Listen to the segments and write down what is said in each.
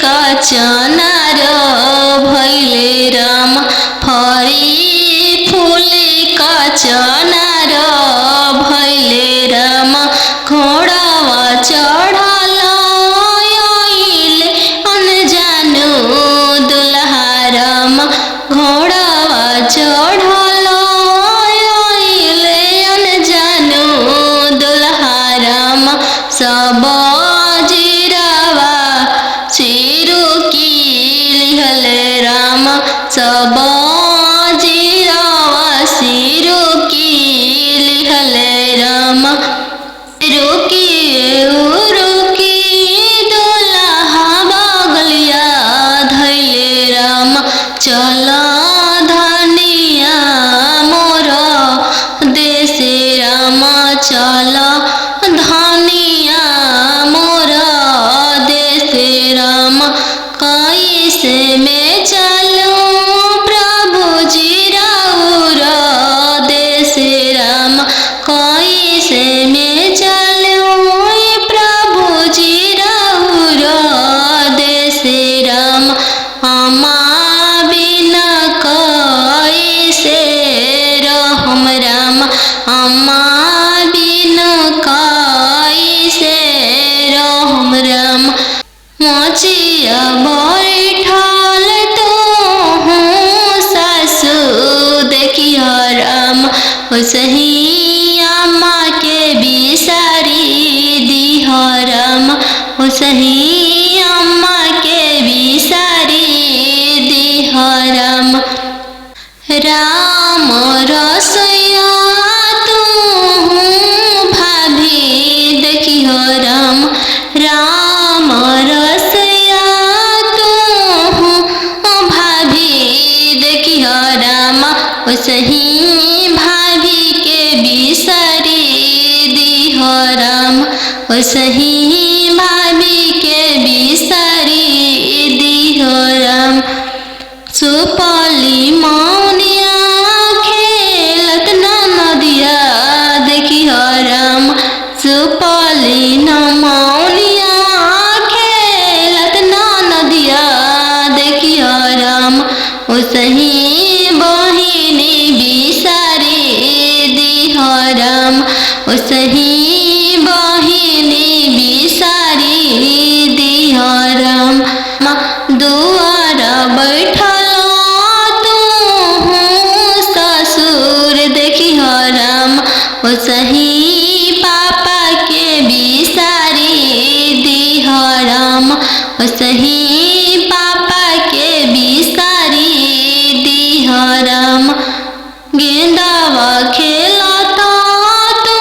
का चनार भैले राम फरी फूले का चनार भैले राम घोड़ावा चढ़ल आइले अनजानु दुल्हा राम घोड़ावा चढ़ल आइले अनजानु दुल्हा राम सब जीरावा सिरु की लिहले राम सब जीरावा सिरु की लिहले राम रुकी रुकी दुल्हा बगलिया धैले राम चल धनिया मोर देश राम चल धनिया मोर देश राम कैसे में चलूं प्रभु जी राउर देश राम कैसे में चलूं प्रभु जी राउर देश राम अम्मा बिना कैसे रहम राम अम्मा बिना कैसे रहम राम मोचिया बैठल तो हूँ सासु देखियो राम उसही अम्मा के बिसारी दिह राम उसही अम्मा के बिसारी दिह राम राम रसोइया तू भाभी देखियो राम राम रसोइया तू भाभी देखियो राम उसही भाभी के बिसारी दिह राम उसही भाभी के बिसारी दिह राम सुपली मौनिया खेलत नदिया देखियो राम सुपली मौनिया खेलत नदिया देखियो राम उसही बहिनी बिसारी दिह राम उसही बहिनी बिसारी दिह राम दुआर बैठल तू ससुर देखियो राम उसही पापा के बिसारी दिह राम उसही पापा के बिसारी दिह राम गेंदावा खेलता तू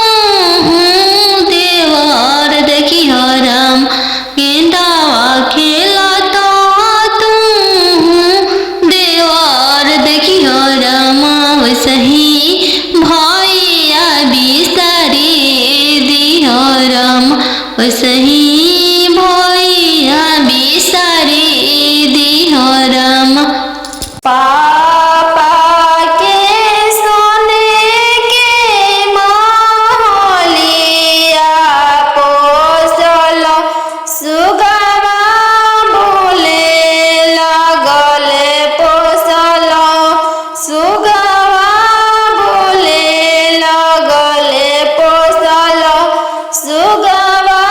देवर देखियो राम गेंदावा खेलता तू देवर देखियो राम वसही भैया बिसारी दिह राम वसही भैया बिसारी दिह राम पापा के सोने के महलिया पोसल सुगवा बोले लगले पोसल सुगवा बोले लगले पोसल सुगवा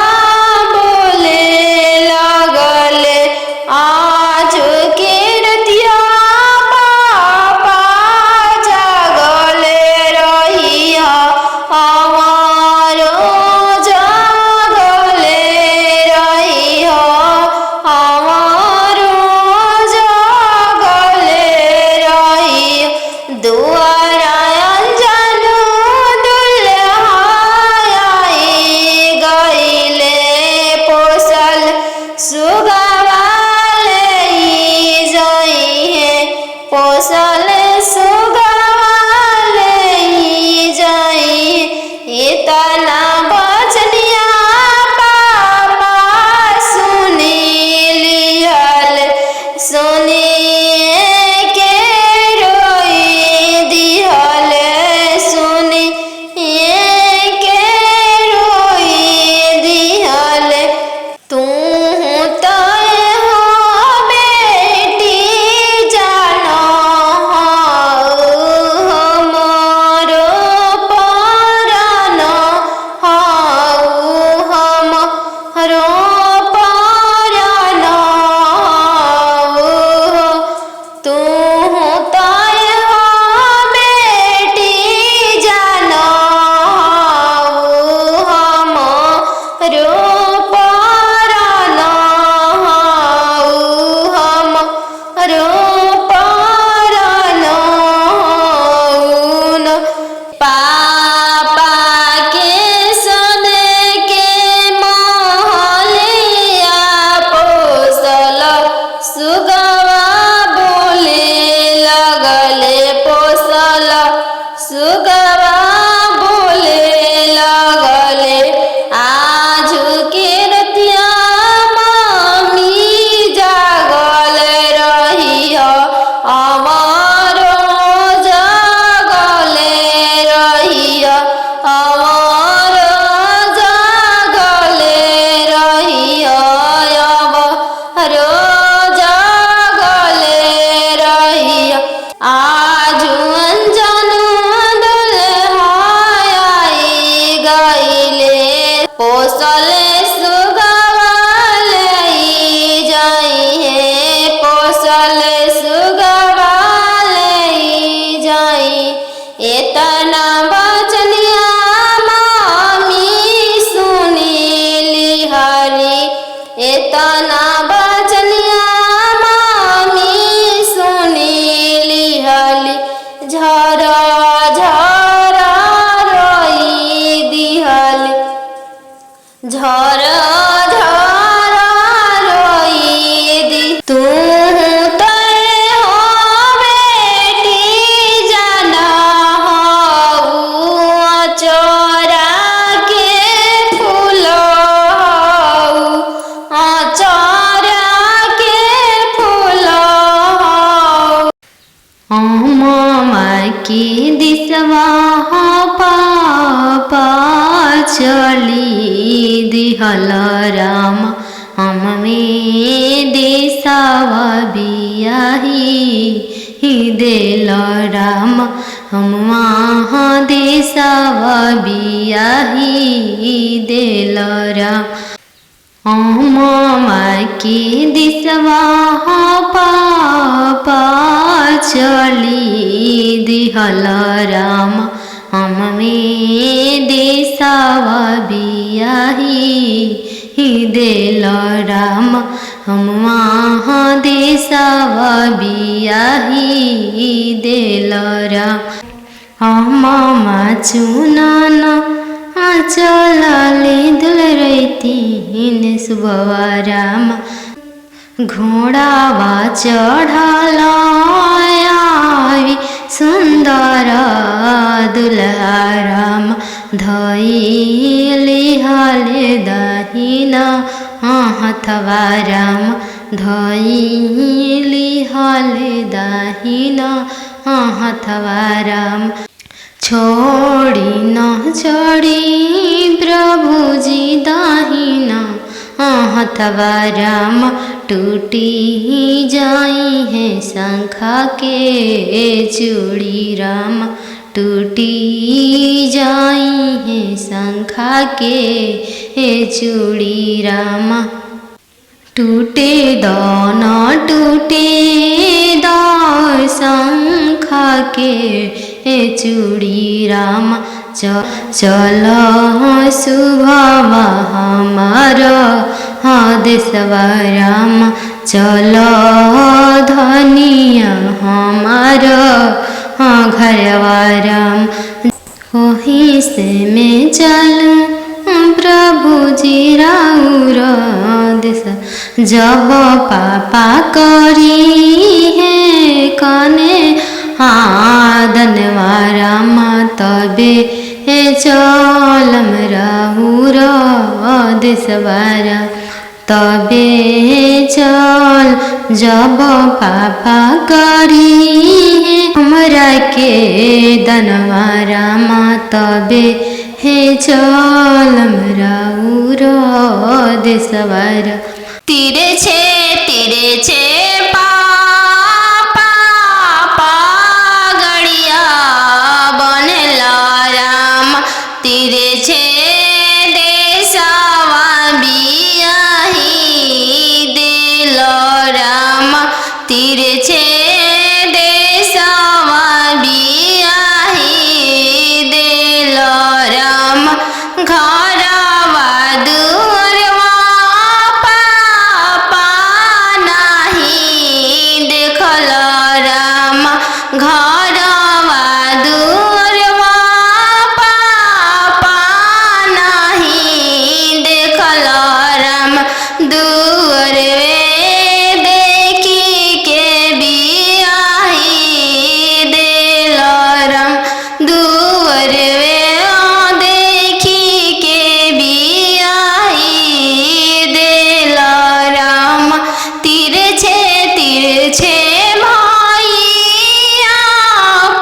तना बचनिया मामी सुनी लिहली झरा झरा रोई दिहली झरा झरा रोई दी तू की दिसवा पापा चली दिहल राम हम में देसावा बियाही देल राम हम वहाँ देसावा बियाही देल राम की दिसवा पापा चली दिहल राम हम में देसावा बियाही देल राम हम वहाँ देसावा बियाही देल राम हम चुनन चलले दुल रही सुबवा राम घोड़ावा चढ़ल सुंदर दुल्हा राम धइले हले दहिना हथवा राम धइले हले दहिना हथवा राम छोड़ी न छोड़ी प्रभुजी दाहिना हथवा राम टूटी जाई है शंखा के चूड़ी राम टूटी जाई है शंखा के चूड़ी राम टूटे दान टूटे दार शंखा के चूड़ी राम चल शुभवा हमार देशवा राम चल धनिया हमार घरवा राम वहीं से मैं चलूं प्रभुजी राउर देश जब पापा करी है कने आदनवा राम तबे चलम राउर देशवा राम तबे चल जब पापा करी हमरा के दनवा राम तबे चलम राउर देशवा राम तीरे छे पापा गड़िया बनेला राम तीरे छे देशवा बियाही देल राम तीरे छे देशवा बियाही देल राम घरवा दुअरवा पापा नाही देखल राम घरवा दुअरवा पापा नाही देखल राम दुअरवे देखी के बियाही देल राम दुअरवे देखी के बियाही देल राम तीरे छे भैया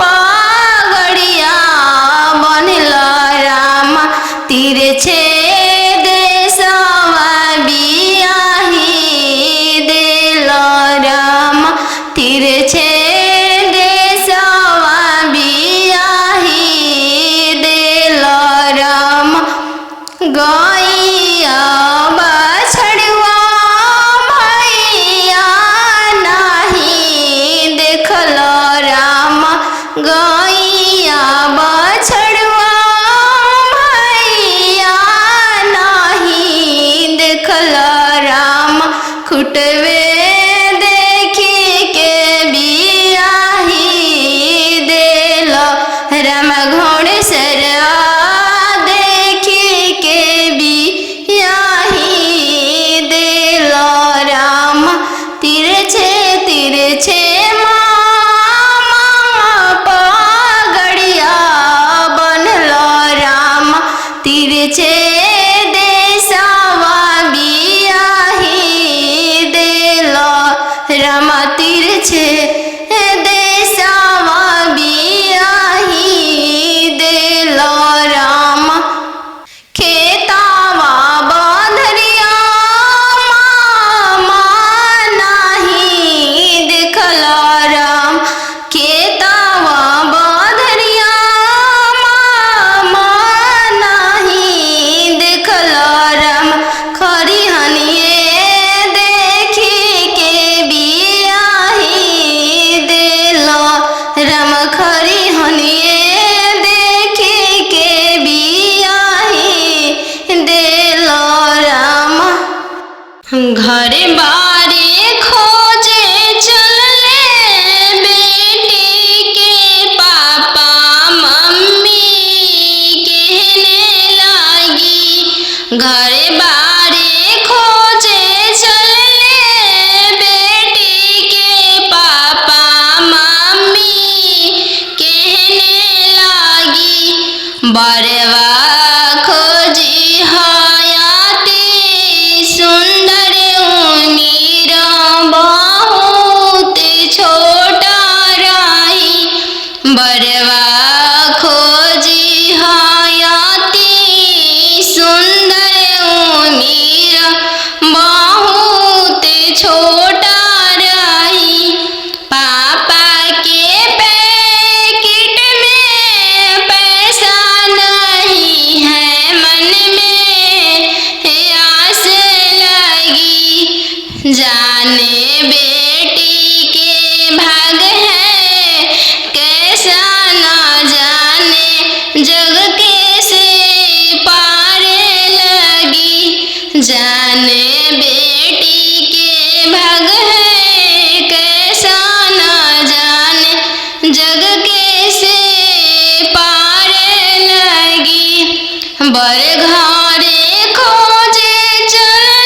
पगड़िया बनल राम तीरे छे देशवा बियाही देल राम तीरे छे देशवा बियाही देल राम गैया बछड़ुआ भैया नाही देखल राम गैया बछड़ुआ भैया नाही देखल राम जाने बेटी के भाग है कैसा न जाने जग कैसे पार लगी। बर घरे खोजे चले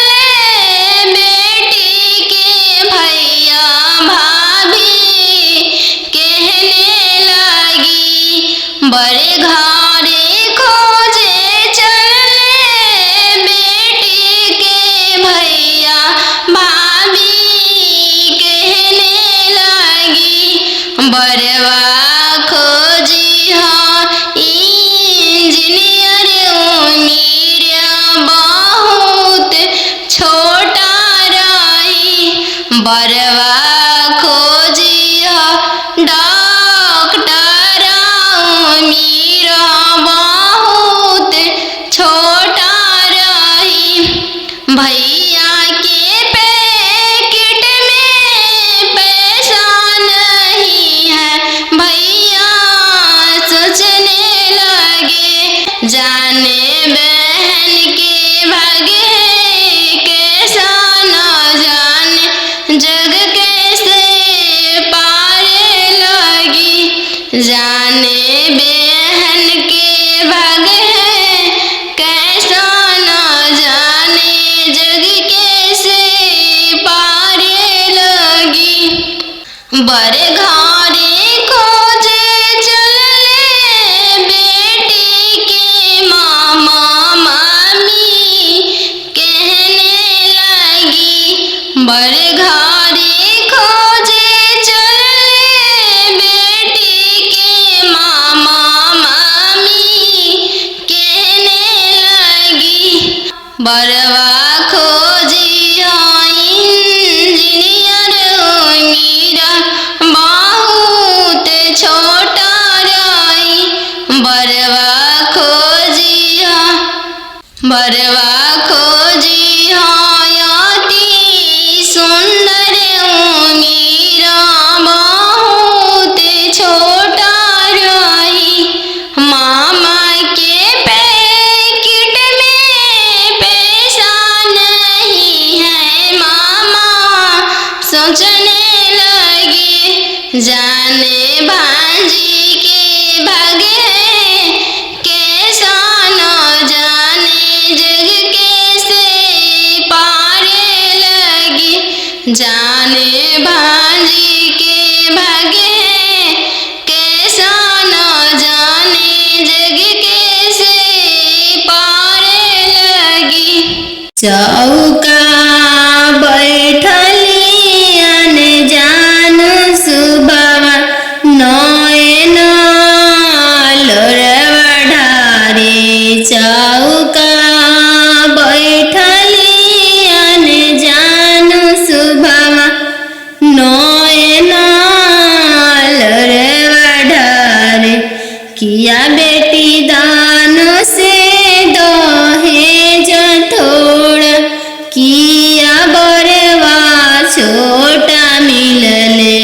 बेटी के भैया भाभी कहने लगी। बड़े घरे खोजे चले बेटी के भैया भाभी कहने लगी। बरवा खोजी हाँ इंजीनियर मेरा बहुत छोटा रही। बरवा खोजी हाँ डॉक्टर मेरा बहुत छोटा रही। भैया के पैकेट में पैसा नहीं है भैया सोचने लगे। जाने बहन के भागे कैसा न जाने जग कैसे पार लगी। जाने बहन के भागे कैसा न जाने जग कैसे पार लगी। बर घरे खोजे चले बेटी के मामा मामी कहने लगी। बर घरे खोजे चले बेटी के मामा मामी कहने लगी। बरवा खोजी हाँ इंजीनियर मेरा बहुत छोटा रही। बरवा खोजी हाँ अति सुंदर मेरा बहुत छोटा रही। मामा के पैकेट में पैसा नहीं है मामा सोचने लगे। जाने भांजी के भागे कैसा न जाने जग कैसे पार लगी। जाने भांजी के भागे कैसा न जाने जग कैसे पार लगी। चौका बैठली अनजान सुबवा नयन लोरवा ढारे। चौका बैठली अनजान सुबवा नयन लोरवा ढारे। किया बेटी दान से दहेज थोड़ा किया बरवा छोटा मिलले।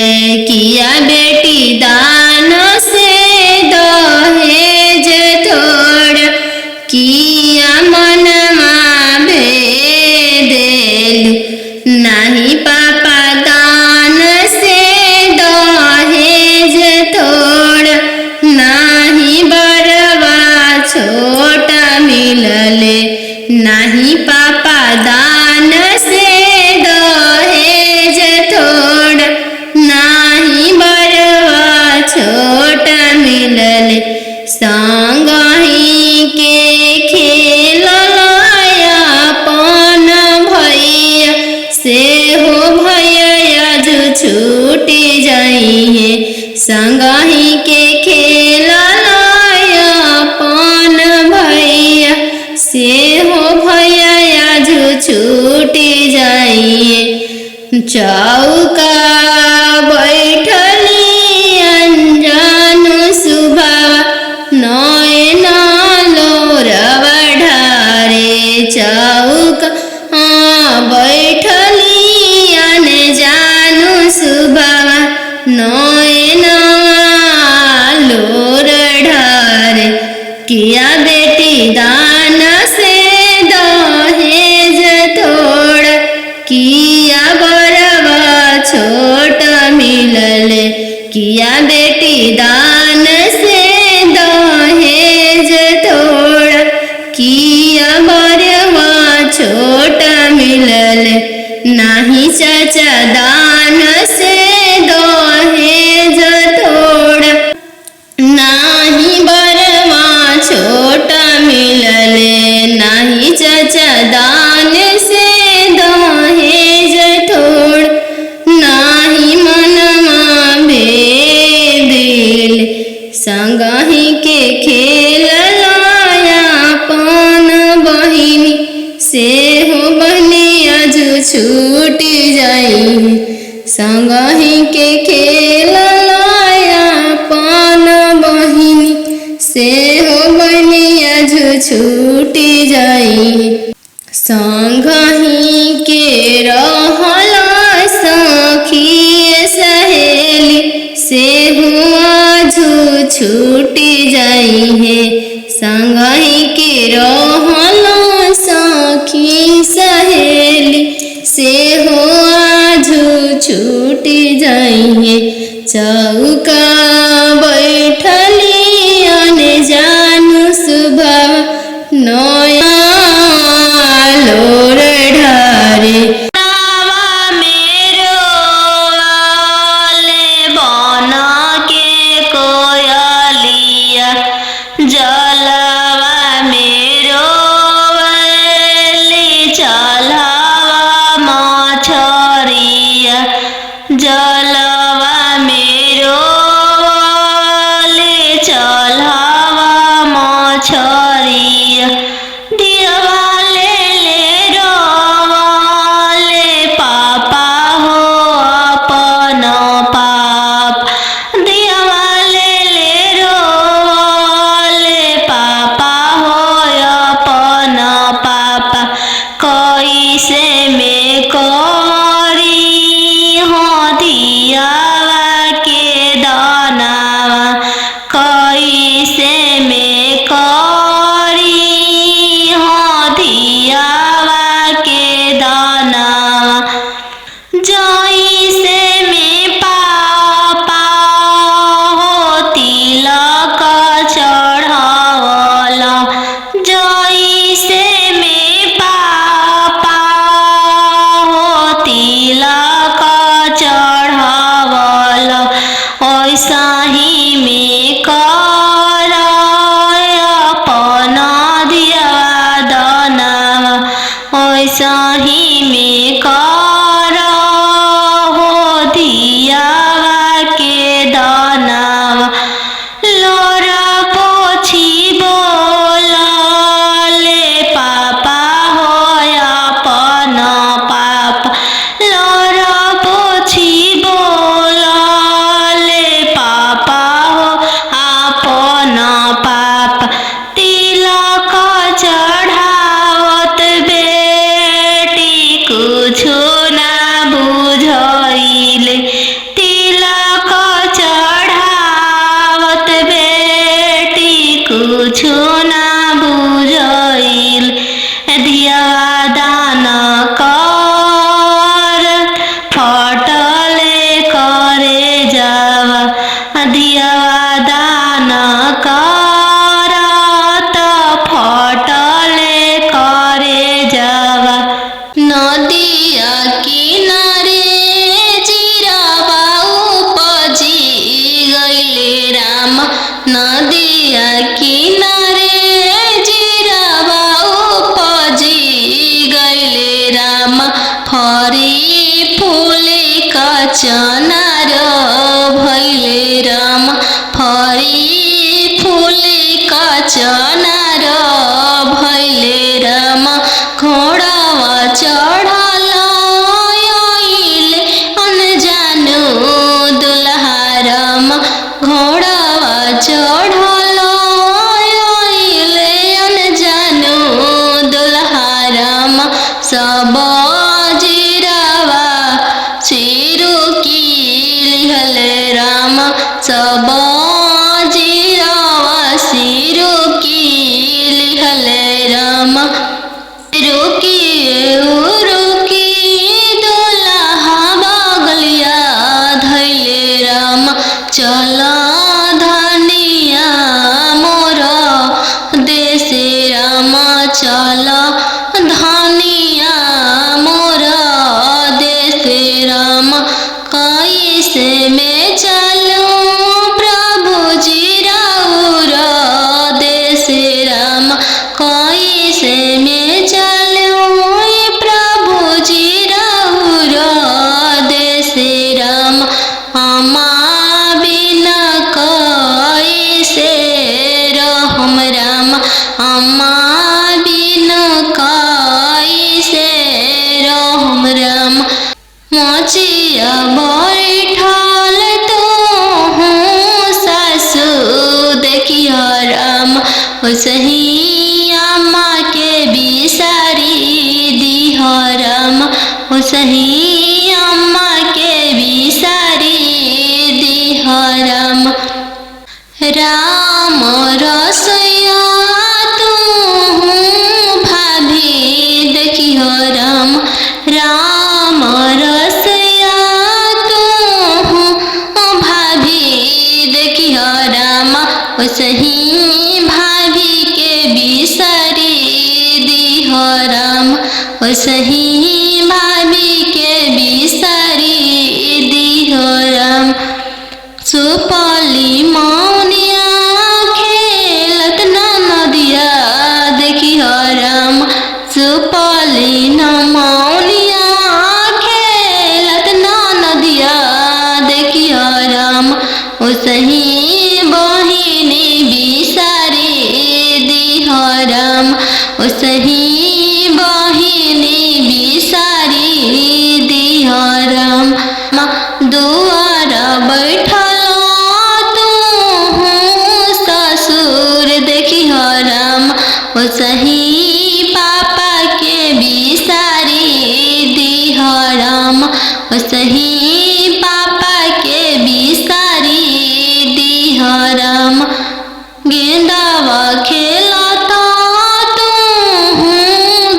किया बेटी दान से दहेज थोड़ा किया मनमा भेदेलु। नहीं पापा दान से दहेज थोड़ा नहीं बरवा छोटा मिलले। नहीं पापा दान से दहेज थोड़ा नहीं बरवा छोटा मिलले। संगही के खेल अपन भैया से हो भैया जो छूटी जाई है। संगही के खेल अपन भैया से हो भैया जो छूटी जाइए। चौका बैठली अनजान सुबवा नयन लोरवा ढारे। चौका बैठली अनजान सुबवा नयन लोर ढारे। किया बेटी दान से दहेज किया बेटी दान से दहेज थोड़ा, किया बरवा छोटा मिलल नाही चाचा दान से दहेज थोड़ा, नाही बरवा छोटा मिलल नाही चाचा दान से दहेज थोड़ा, नाही मनमा भेदिल संगहि के खेल लायापन बहिनी, से हो बहनिया जो छूट जाई, संगहि के खेल लायापन बहिनी, से हो बहनिया जो छूट जाई। संगहि के रहला सखी सहेली, से हुआ जो छूट जाई है, संगहि के रहला सखी सहेली, से हुआ जो छूट जाई है। चौका बैठली अनजानु सुबह नया लोर ढारे, जलवा मेरो चलावा मछरिया, जलवा मेरो चलावा मछरिया, दिवाले ले रोवाले पापा हो अपन पाप, दिवाले ले रोवाले पापा हो अपन पापा, कैसे में करी हो दियावा के दानावा, कैसे में करी हो दियावा के दानावा, जैसे में पापा हो तिलक चढ़ावला, जैसे में पापा हो तिलक चढ़ावला, ऐसा ही में कर अपन दियावा दानावा, ऐसा ही में कर हो दियावा के दानावा। लोरा पोछी बोलाले पापा हो अपन पाप, लोरा पोछी बोलाले पापा हो अपन पाप, तिलक चढ़ावत बेटी कुछो ना बुझाइले, तिलक चढ़ावत बेटी कुछो ना बुझाइले, दियावा दान कर फटले करे जावा, दियावा दान कर त फटले करे जावा, नदिया ओसही अम्मा के बिसारी दिह राम। राम रसोइया तू भाभी देखिह राम। राम रसोइया तू भाभी देखिह राम। ओसही भाभी के बिसारी दिह राम। ओसही भाभी के बिसारी दिह राम। सुपली मौनिया खेलत ना नदिया देखिह राम। सुपली न मौनिया खेलत ना नदिया देखिह राम। ओसही बहिनी बिसारी दिह राम। ओसही बहिनी बिसारी दिह राम। दुआर बैठल तू ससुर देखिह राम। ओसही पापा के बिसारी दिह राम। ओसही पापा के बिसारी दिह राम। गेंदावा खेलत तू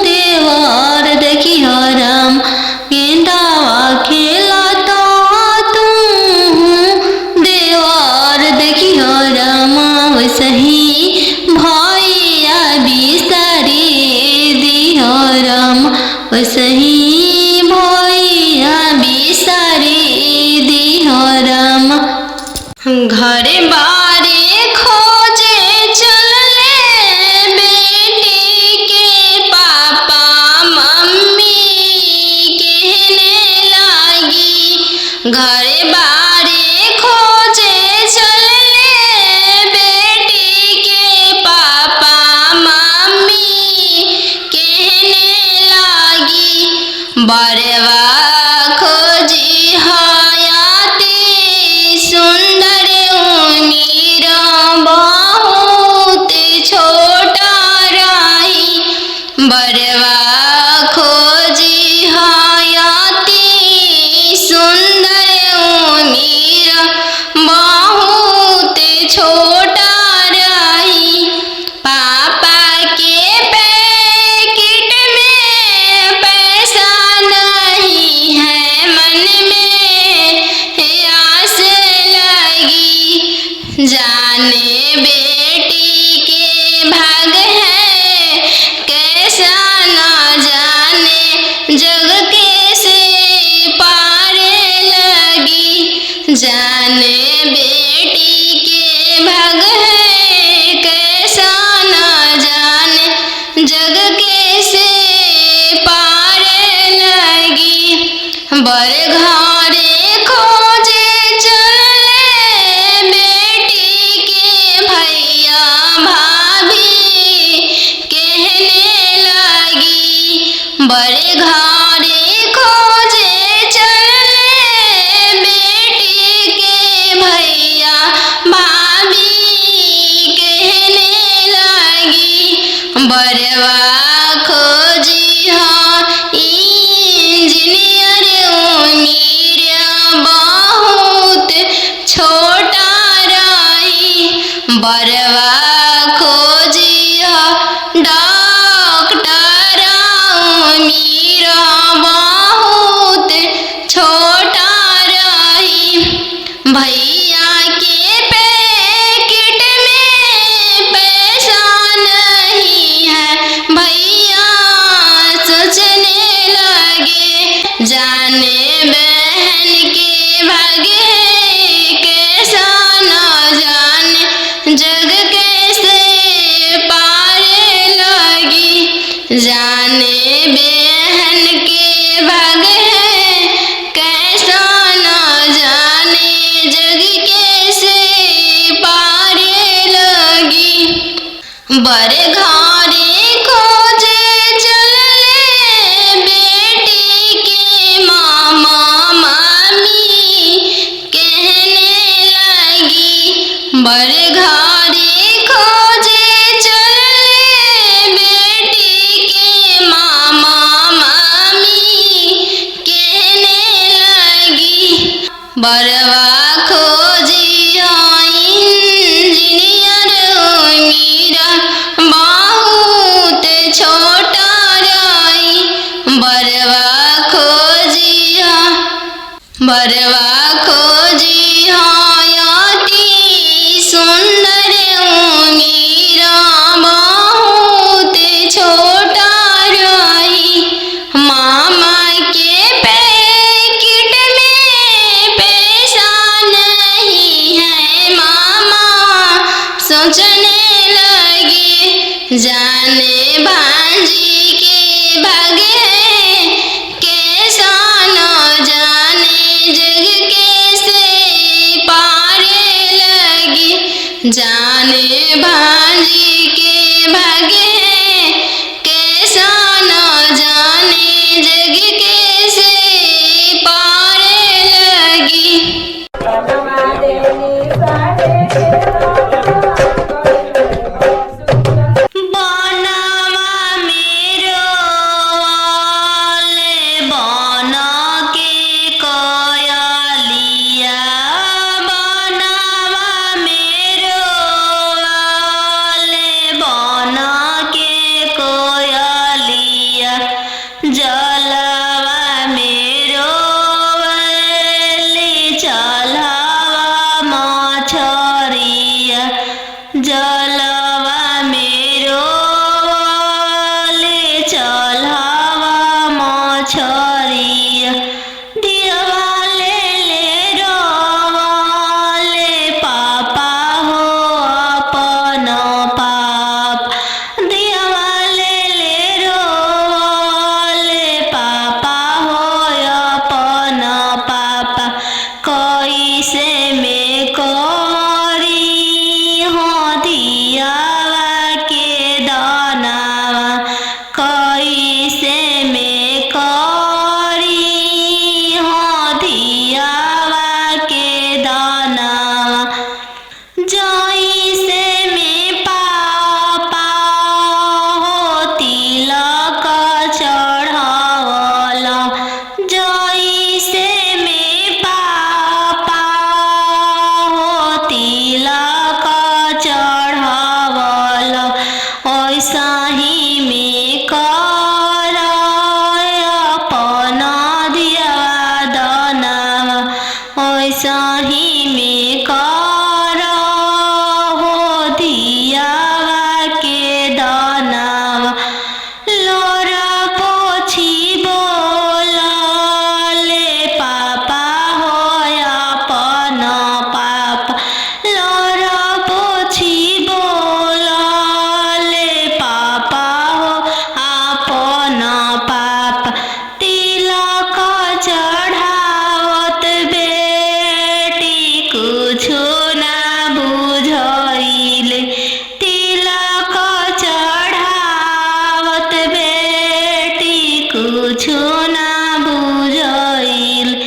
देवर देखिह राम। गेंदावा खेलत तू देवर देखिह राम। ओसही भैया बिसारी दिह राम। ओसही भैया बिसारी दिह राम। घरे बारे खोजे चलले बेटी के पापा मम्मी कहने लागी। घरे बारे खोजे चलले बेटी के पापा मम्मी कहने लागी। बरवा खोजी हयाती सुंदर उमीर बहुत छोटा रही। बरवा खोजी हयाती सुंदर उमीर बहुत छोटा रही। पापा के पैकेट में पैसा नहीं है मन में आस लगी। जाने बेटी के भाग है कैसा न जाने जग कैसे पार लगी। जाने बेटी के भाग है कैसा न जाने जग कैसे पार लगी। बर घरे खोजे चलले बेटी के भैया भाभी कहने लगी। बड़े घरे खोजे चलले बेटी के भैया भाभी कहने लगी। बरवा खोजी इंजीनियर उमीर बहुत छोटा रही। बरवा खोजी डॉक्टर उमीर बहुत छोटा रही। भैया के पैकेट में पैसा नहीं है भैया सोचने लगे। जाने बहन के भागे कैसा न जाने जग कैसे पार लगी। जाने बहन के भागे कैसा न जाने जग कैसे पार लगी। बड़े घरे खोजे चलले बेटी के मामा मामी कहने लगी। बड़े घरे खोजे चलले बेटी के मामा मामी बरवा खोजी इंजीनियर मीरा बहुत छोटा रही। बरवा खोजी अति सुंदर मीरा बहुत छोटा रही। मामा के पैकेट में पैसा नहीं है। मामा सोचने लगे जाने भांजी के भागे कैसा न जाने जग कैसे पारे लगी। जाने भांजी के भागे कैसा न जाने जग कैसे पारे लगी। बनवा मेरो वाले बन के कोयलिया। बनवा मेरो वाले बन के कोयलिया। जलवा मेरो वाले चलवा मछरिया। जलवा मेरो वाले चलवा मछरिया। दिवाले ले रोवाले पापा हो अपन पाप। दिवाले ले रोवाले पापा हो अपन पापा। कैसे में करी हो दियावा के दानावा। कैसे में करी हो दियावा के दानावा। जैसे में पापा हो तिलक चढ़ावला। जैसे में पापा हो तिलक चढ़ावला। ऐसा ही में कर अपन दियावा दानावा। ऐसा ही में कर हो दियावा के दानावा। लोरा पोछी बोलाले पापा हो अपन पापा। लोरा पोछी बोलाले पापा हो अपन पापा। तिलक चढ़ावत बेटी कुछो ना बुझाइले। तिलक चढ़ावत बेटी कुछो ना बुझाइले।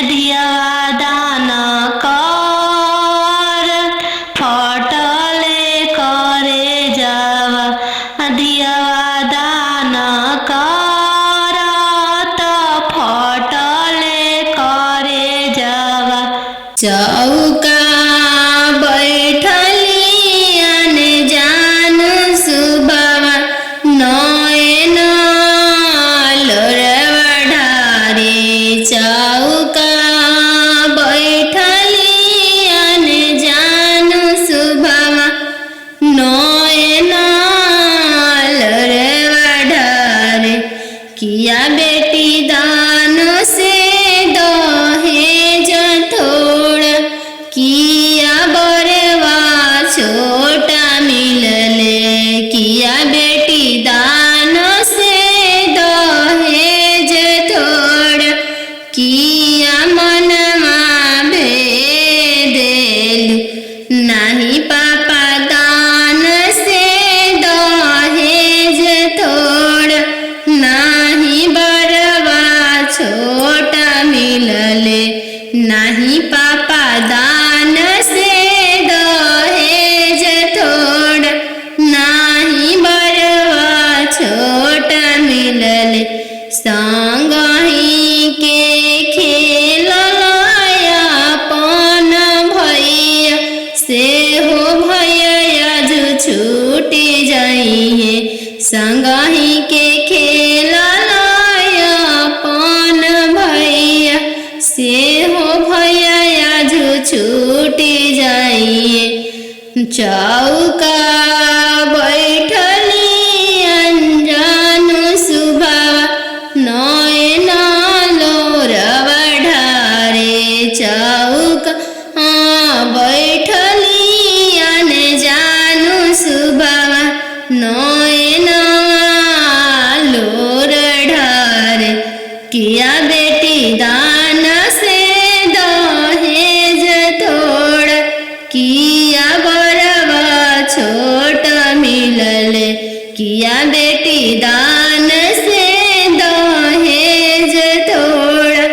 दियावा दान कर फटले करे जावा। दियावा दान कर त फटले करे जावा। चौका बैठली अनजान सुबवा। नयन लोरवा ढारे। चौका बैठली अनजान सुबवा। नयन लोरवा ढारे। किया बेटी दान से दहेज थोड़ा। किया बरवा छोटा मिलले। किया बेटी दान से दहेज थोड़ा। किया मनमा भेदेलु नाही पापा दान से दहेज थोड़ा। नाही बरवा छोटा मिलले। नाही पापा दान से दहेज थोड़ा। नाही बरवा छोटा मिलले। संगही के खेलया चौका बैठली अंजानु सुभावा नयन लोरवा ढारे चौका बैठली अनजानु सुभावा नयन लोर ढारे किया बेटी दान से दहेज थोड़ा किया बरवा छोट मिलले किया बेटी दान से दहेज थोड़ा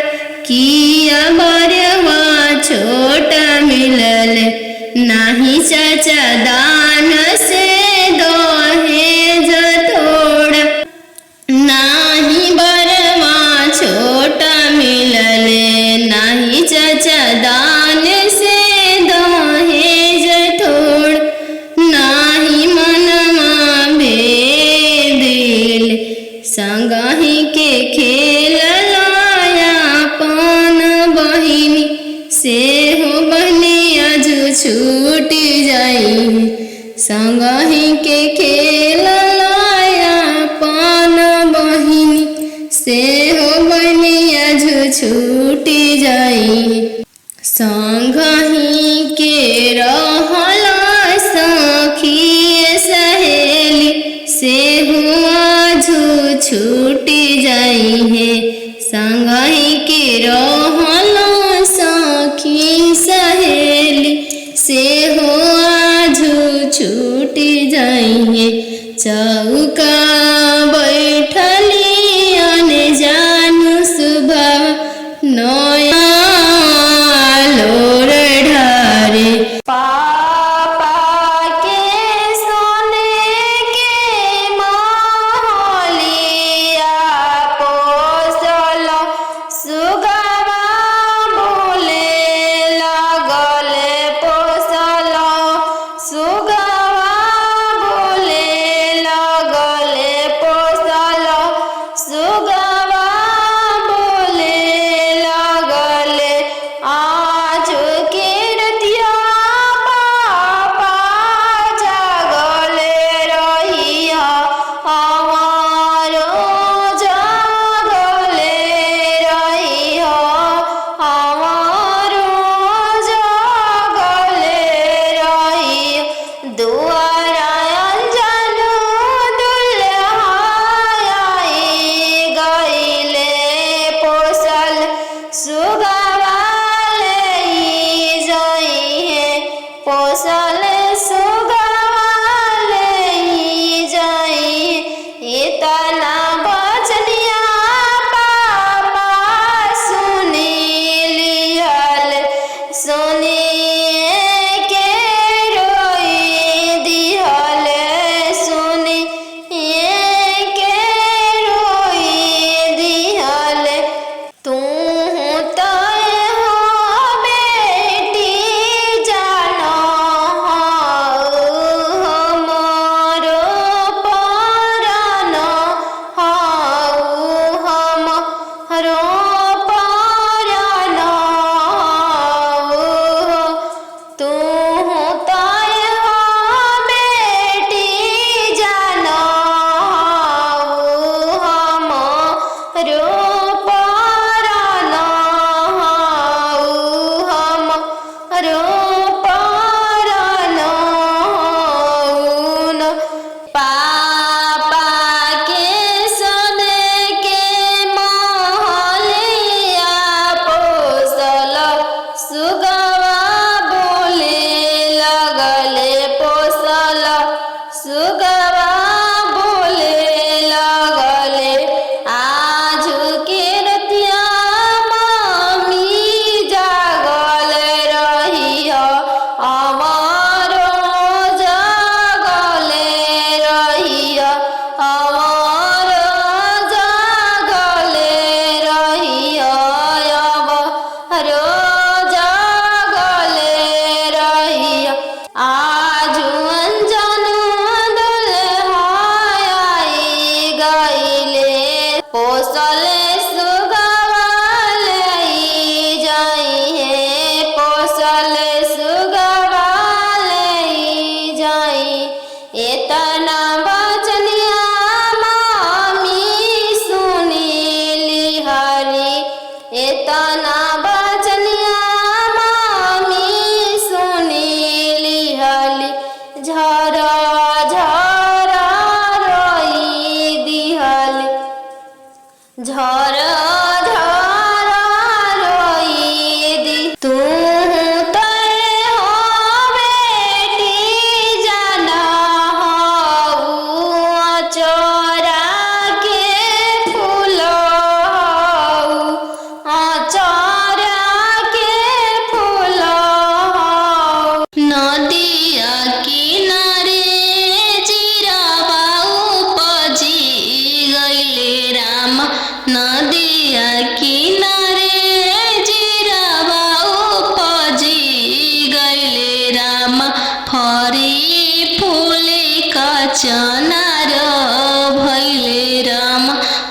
किया बरवा छोट मिलले नाही चाचा दान से दहेज थोड़ा नाही बरवा छोटा मिलले नाही चाचा दान से दहेज थोड़ नाही मनमा भेदिल संगही के खेल लाया पान बहिनी से हो बहनी आज छूट जाई संगही के खेल लाया पान बहिनी से हो बहनी आज छूट जाई संगही के रहला सखी सहेली से हो आज छूट जाई है संगही के रहला सखी सहेली से हो आज छूट जाइए चौका बैठली अनजानु सुभावा नया लोर ढारे पापा के सोने के महलिया पोसल सुगवा बोले लगले पोसल सुगवा बोले लगले पोसल सुगवा बोले लगले तना बचनिया मामी सुनीली हली झर झर रोई दिहली झर झर रोई दी तू नदिया किनारे जीरावा उपजी गइले राम फरी फूले का चनार भइले राम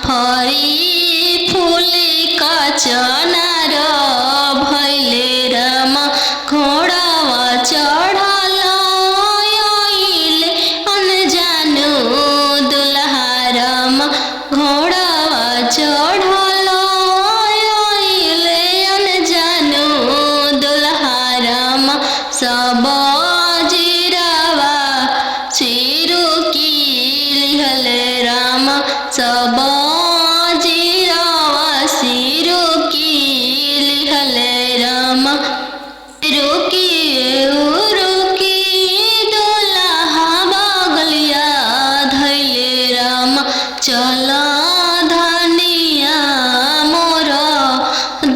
फरी फूले का चनार भइले राम घोड़ावा चढ़ल आइले अनजानु दुल्हा राम घोड़ावा चढ़ल आइले अनजानु दुल्हा राम सब जीरावा सिरु की लिहले राम सब जीरावा सिरु की लिहले राम रुकी रुकी दुल्हा बगलिया धैले राम चल धनिया मोर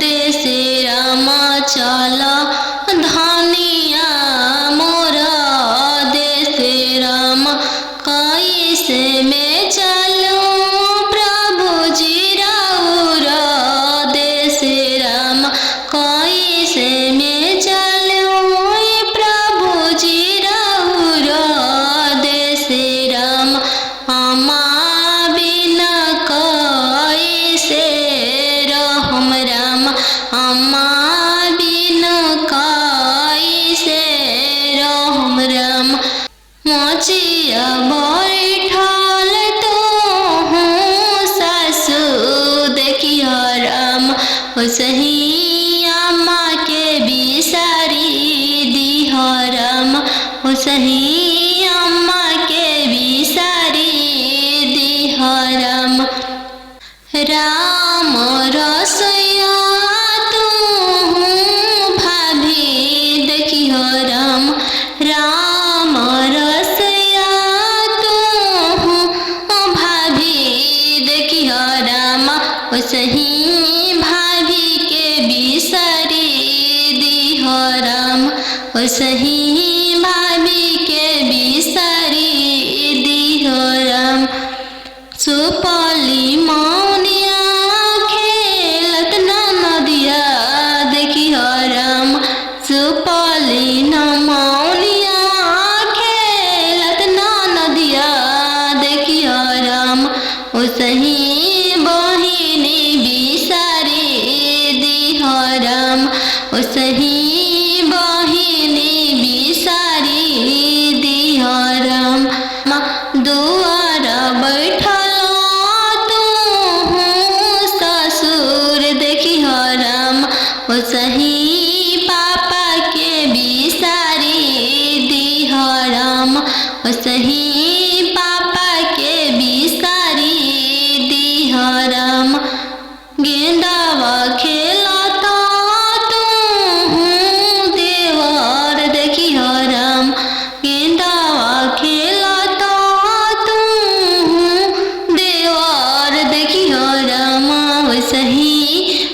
देशे राम चल धनिया मोर देशे राम कैसे में चलूं प्रभु जी राउर देशे राम कैसे में चलूं प्रभु जी राउर देशे राम अम्मा बिना कैसे रहम राम अम्मा बिना कैसे रहम राम मोचिया बैठल तो हूँ सासु देखियो राम सही अम्मा के बिसारी दिह राम सही अम्मा के बिसारी दिह राम राम रसोइया तू भाभी देखियो राम राम रसोइया तू भाभी देखियो राम सही भाभी के बिसारी दिह राम सही भाभी के बिसारी दिह राम सुपली मौनिया खेलत नदिया देखियो राम सुपली मौनिया खेलत नदिया देखियो राम सही बहिनी बिसारी दिह राम सही बहिनी बिसारी दिह राम दुआर बैठल तू ससुर देखियो राम सही पापा के बिसारी दिह राम सही पापा के बिसारी दिह राम गेंदावा खेलता तू देवर देखियो राम गेंदावा खेलता तू देवर देखियो राम सही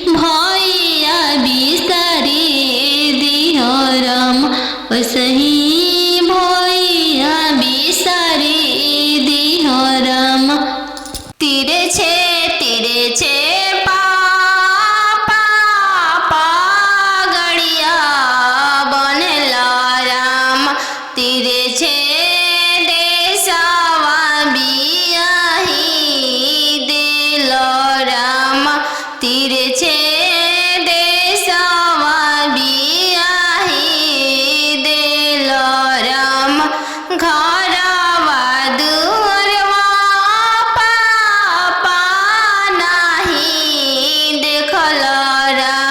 भैया बिसारी दिह राम सही भैया बिसारी दिह राम तीरे छे पापा गड़िया बनेला राम तीरे छे देशवा बियाही दिल राम तीरे छे देशवा बियाही दिल राम घरवा दुअरवा पापा नाही देखल राम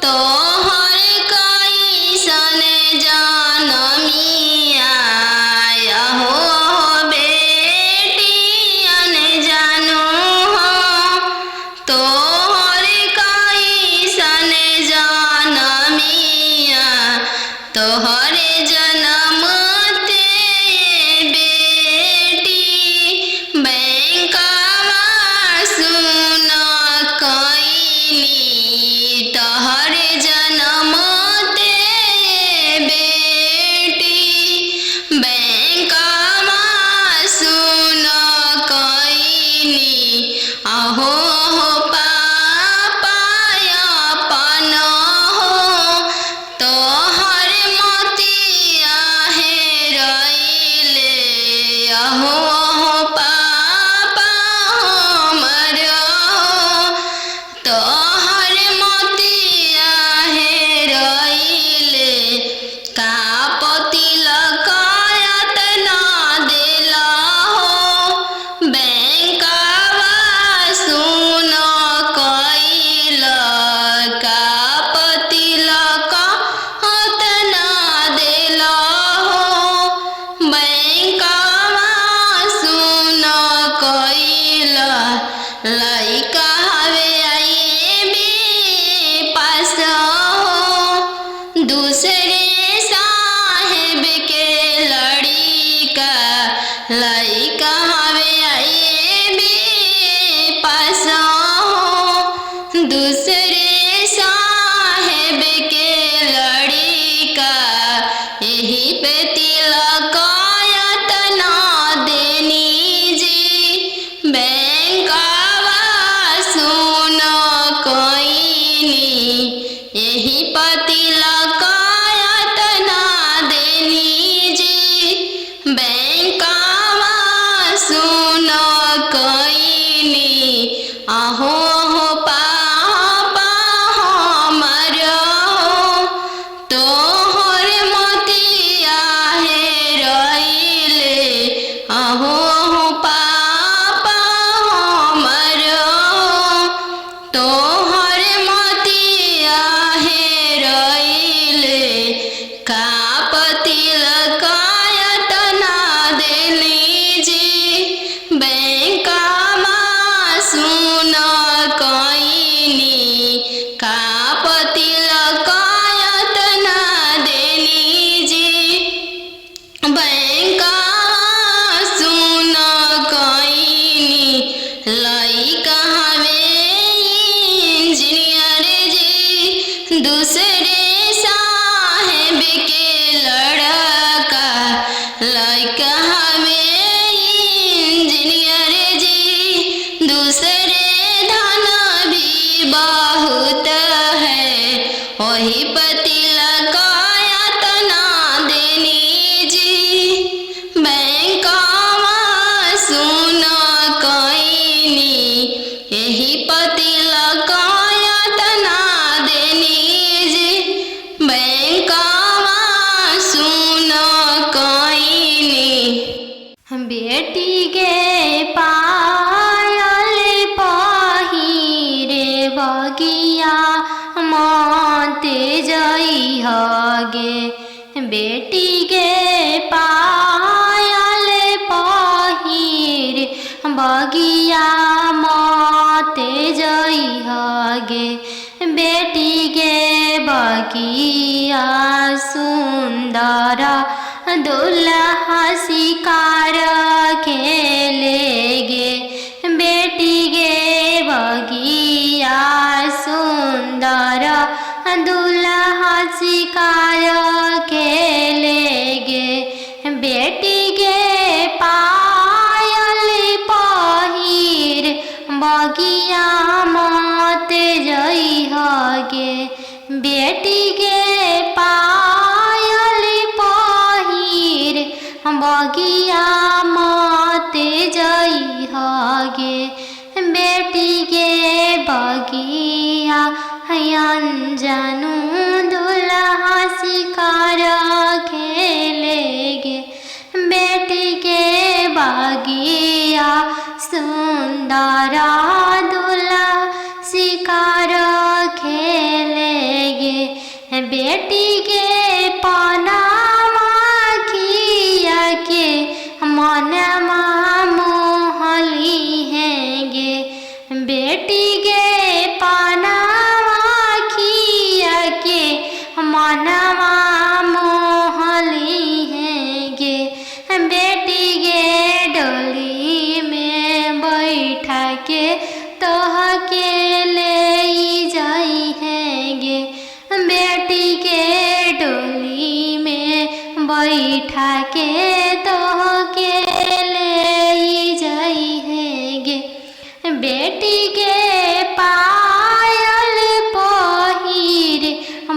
तोहर कैसन जनमिया हो बेटियन जानू हो तोहर कैसन जनमिया तोहर जनम ते बेटी बैंकवा सुन कैली तोहर जनम ते बेटी बैंकवा सुन कैली अहो पापाया अपन हो तोहर मोतिया हेरैले अहो पापा हमर तोहर मोतिया हेरैले का तिलक एतना देला हो बैंकवा सुन कैल का तिलक एतना देला हो बैंकवा सुन कैल लइका हवे आईबी पास हो दूसरे साहेब के लड़िका लइका हवे आईबी पास हो दूसरे साहेब के लड़िका यही पे तिलक एतना देनी जी बैंकवा सुन कैनी यही पर तिलक एतना देनी जी बैंकवा सुन कैनी अहो पापा हमर तोहर मोतिया हेरैले अहो पापा हमर तोहर मोतिया हेरैले का तिलक एतना देली जी बैंकवा सुन कैनी का तिलक एतना देली जी बैंकवा सुन कैनी लइका हवे इंजीनियर जी दूसरे साहेब के लड़का लइका हवे इंजीनियर जी दूसरे धन भी बहुत है वही पर तिलक एतना देनी जी बैंकवा सुन कैनी यही पर तिलक एतना देनी जी बैंकवा सुन कैनी बेटी गे पायल पहिरे बगिया माते जइह गे बेटी गे पायल पहिरे बगिया माते जइह गे बेटी गे बगिया सुंदर दुल्हा शिकार खेले गे बेटी गे बगिया सुंदर दुल्हा शिकार खेले गे बेटी गे पायल पहिर बगिया मत जइह गे बेटी गे पायल पहिर बगिया मत जइह गे बेटी गे बगिया अनजानू दुल्हा शिकार खेले गे बेटी गे बगिया सुंदर दुल्हा शिकार खेले बेटी के पनामा खिया के मनमा मोहली हैगे। बेटी के पनामा खिया के मनवा मोहली हैगे। बेटी के डोली में बैठा के तोह के ले जाई हैगे। बेटी के डोली में बैठा के तोह के ले जाई हैगे। बेटी के पायल पहिर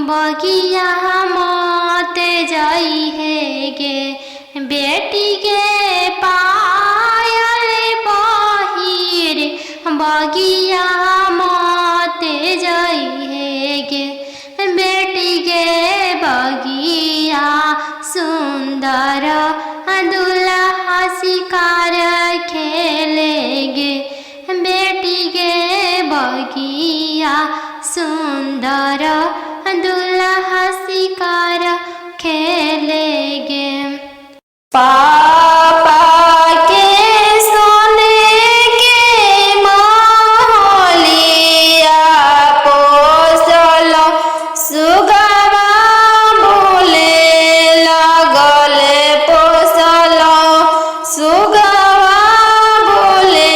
बगिया मत जाई हैगे। बेटी के पायल पहिर बगिया मत जाई हैगे। बेटी के बगिया सुंदर दुल्हा शिकार खेलेगे। बेटी के बगिया सुंदर दुल्हा शिकार खेलेगे। पापा के सोने के महलिया पोसल सुगवा बोले लगल पोसल सुगवा बोले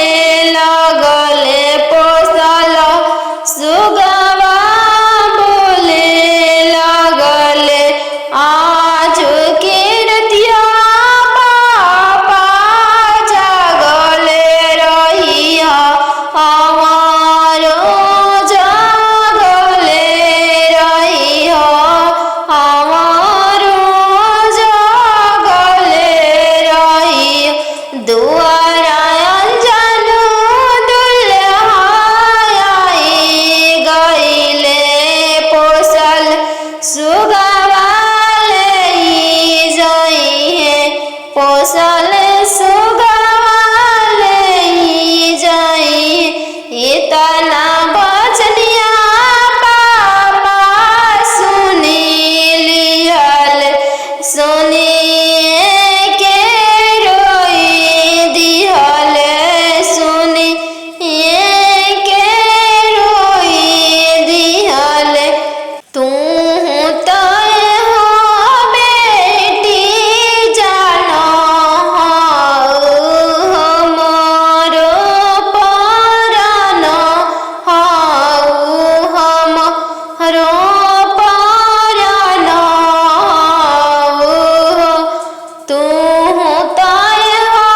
लगल पोसल सुगवा बोले लगल आज के रतिया पापा जागल रहिया हमारो जागल रहिया हमारो जागल रहिया। दुआरा अंजन दुल्हा आई गइले पोसल सुगवा ले जाई है। पोसल सुगवा ले जाई इतना बचनिया पापा सुनी लिहल सुनिए के रोई दिहल सुनिए के रोई दिहल। तू तो हो बेटी जानो हमारो परानो हमारो परानो तू तो हो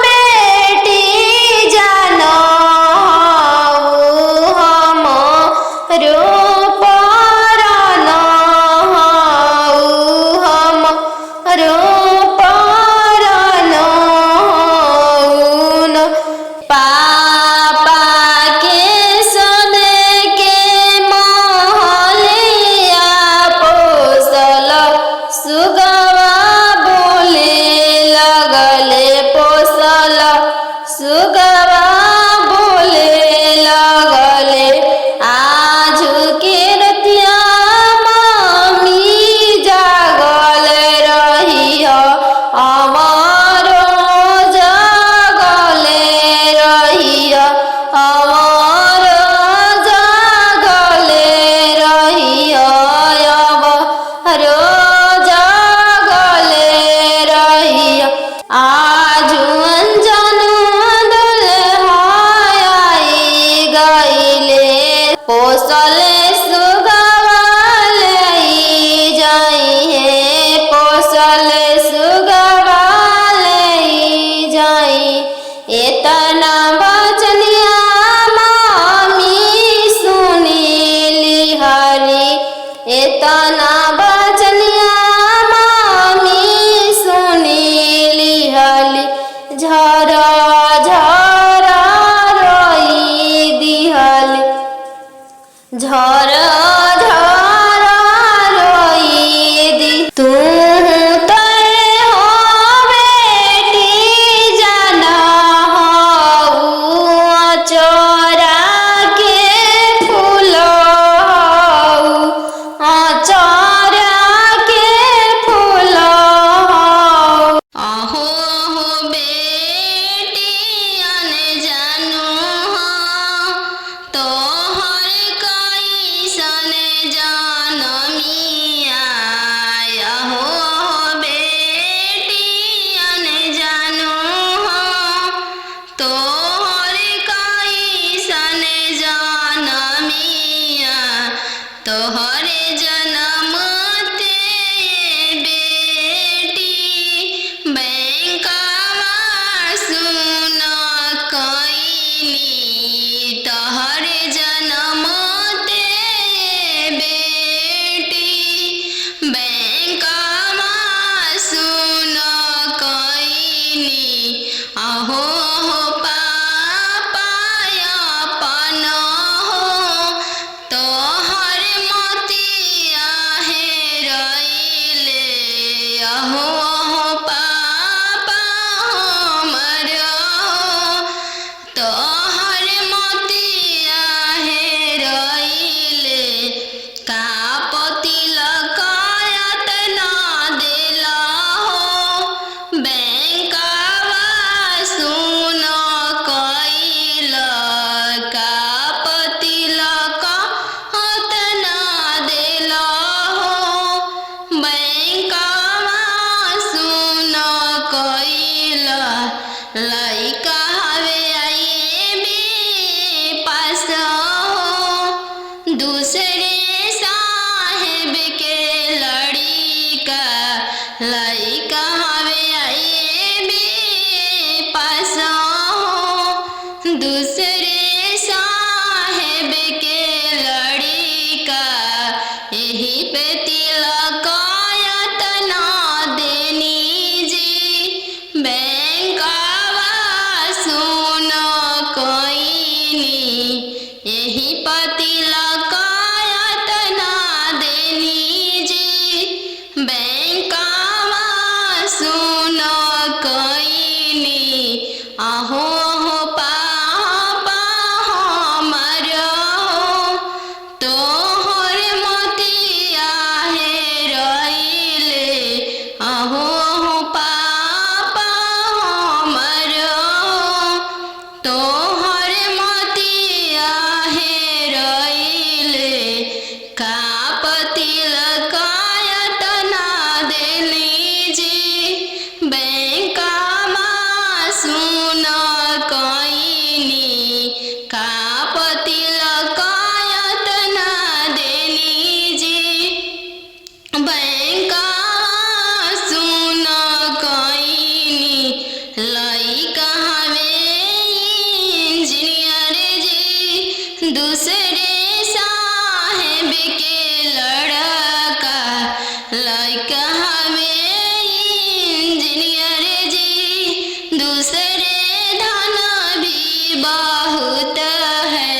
बेटी जानो हमारो परानो हमारो परानो। पापा के सोने के महलिया पोसल सुगवा बोले लगल पोसल सुगवा बोले लगल आज के रतिया मम्मी जागल रहिया हमारो जागल रहिया हमारो जागल रहिया हमारो जागल रहिया। आज अंजन दुल्हा आई गइले पोसल सुगवा ले जाई है। पोसल सुगवा ले जाई इतना बचनिया मामी सुनी लिहरी इतना बचनिया मामी सुनी लिहली। झरा झरा रोई दिहली झरा झरा रोई दी। तू तो हो बेटी जाना हऊ चोरा के फूल हऊ चोरा दूसरे साहेब के लड़का लइका हवे आइए बे पास हो। दूसरे साहेब के लड़का यही पे तिलकायत ना देनी जी बैंकवा सुन कोइनी यही पति लकायत ना देनी जी बैंकवा सुन कोइनी आहो हो पापा हमर हो तोहर मोतिया हे रइले आहो हो पापा हमर हो तोहर मोतिया हे रइले का तिलकायत ना देली जी बैंकवा सुन कोइनी का तिलकायत ना देली जी बैंकवा सुन कोइनी लइका हवे इंजीनियर जी दूसरे साहेब के लड़का लइका हवे इंजीनियर जी दूसरे धन भी बहुत है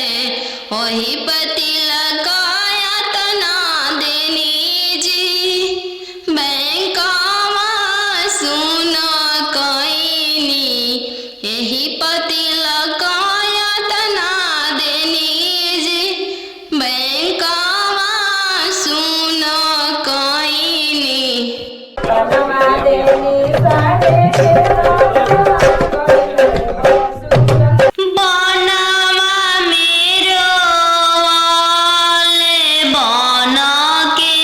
वही पति लकायत ना देनी जी बैंकवा सुन कोइनी यही पति लकायत ना देनी जी बैंकवा सुन कोइनी बनवा मेरो वाले बन के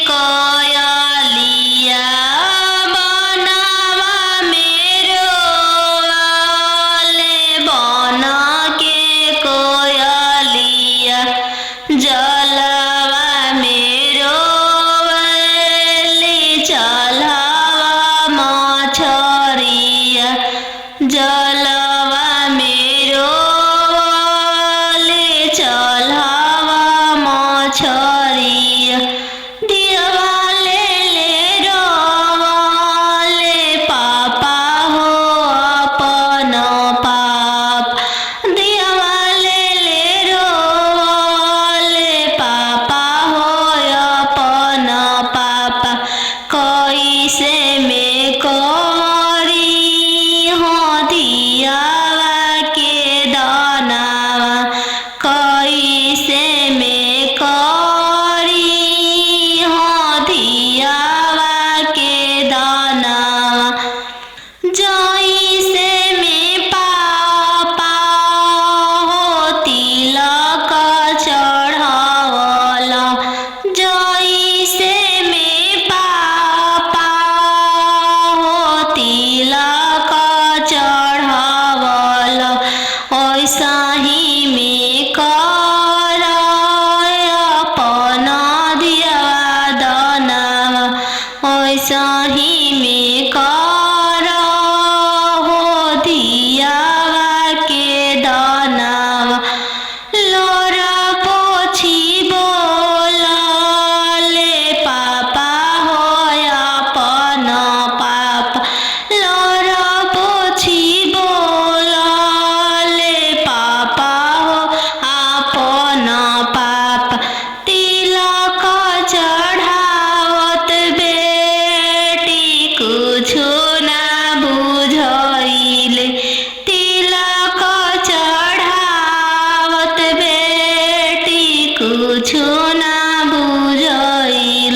कयलिया बनवा मेरो वाले बन के कोयलिया जलवा मेरो वाले चलवा मछरिया जलवा मेरो वाले चलवा मछरिया दिवाले ले रोवाले पापा हो अपन पाप दिवाले ले रोवाले पापा हो अपन पापा कैसे में करी हो दियावा के दानावा कैसे में करी हो दियावा के दानावा जैसे में पापा हो तिलक चढ़ावला जैसे में पापा हो तिलक चढ़ावला ऐसा ही में कर अपन दियावा दानावा ऐसा ही में कर हो दियावा के दानावा लोरा पोछी बोलाले पापा हो अपन पापा लोरा पोछी बोलाले पापा हो अपन पापा तिलक चढ़ावत बेटी कुछो ना बुझाइले तिलक चढ़ावत बेटी कुछो ना बुझाइल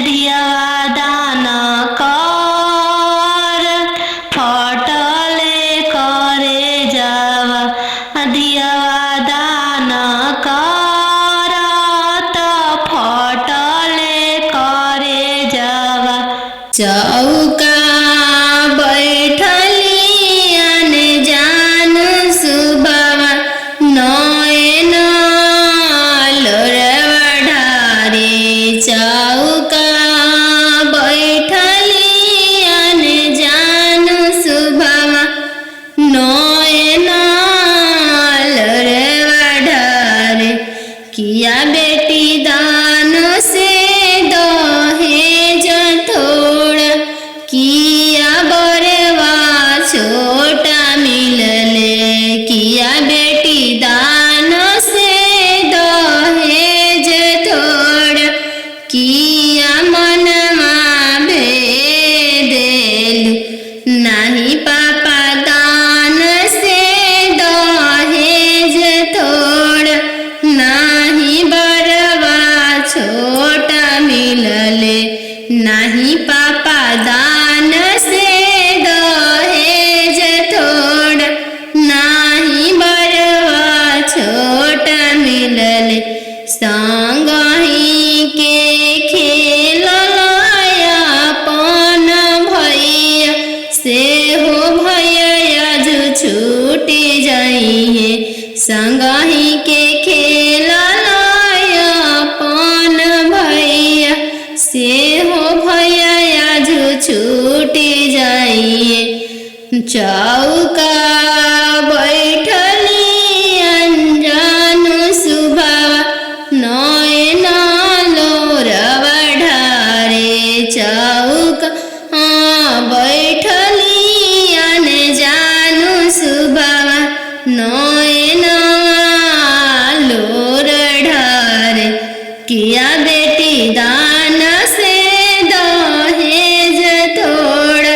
दियावा दान कर फटले करे जावा दियावा दान कर त फटले करे जावा चौका बैठलियन जान सुबह नयन लोरा किया बेटी दान से दहेज थोड़ा, किया बरवा छोटा मिलले, किया बेटी दान से दहेज थोड़ा, किया मनमा भेदेल, नाही पापा दान से दहेज थोड़ा, नाही बरवा छोटा मिलले, नाही पापा दान से दहेज थोड़ा, नाही बरवा छोटा मिलले। संगही के खेललाया पन भैया, से हो भैया जो छूटी जाइए, संगही के खेललाया पन भैया, से हो भैया जो छूटी जाइए। चौका बैठली अनजान सुभावा, नयन लोरवा ढारे, चौका बैठली अनजान सुभावा, नयन लोर ढारे, किया बेटी दान से दहेज थोड़ा,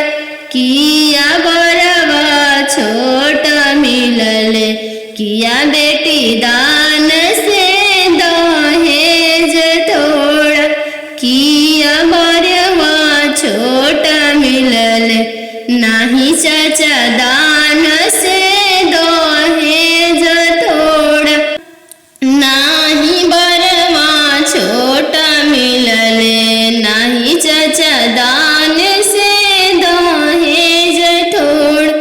किया बरवा छोटा मिलले, किया बेटी दान से दहेज थोड़ा, किया बरवा छोटा मिलले, नाही चाचा दान से दहेज थोड़ा, नाही बरवा छोटा मिलले, नाही चाचा दान से दहेज थोड़ा,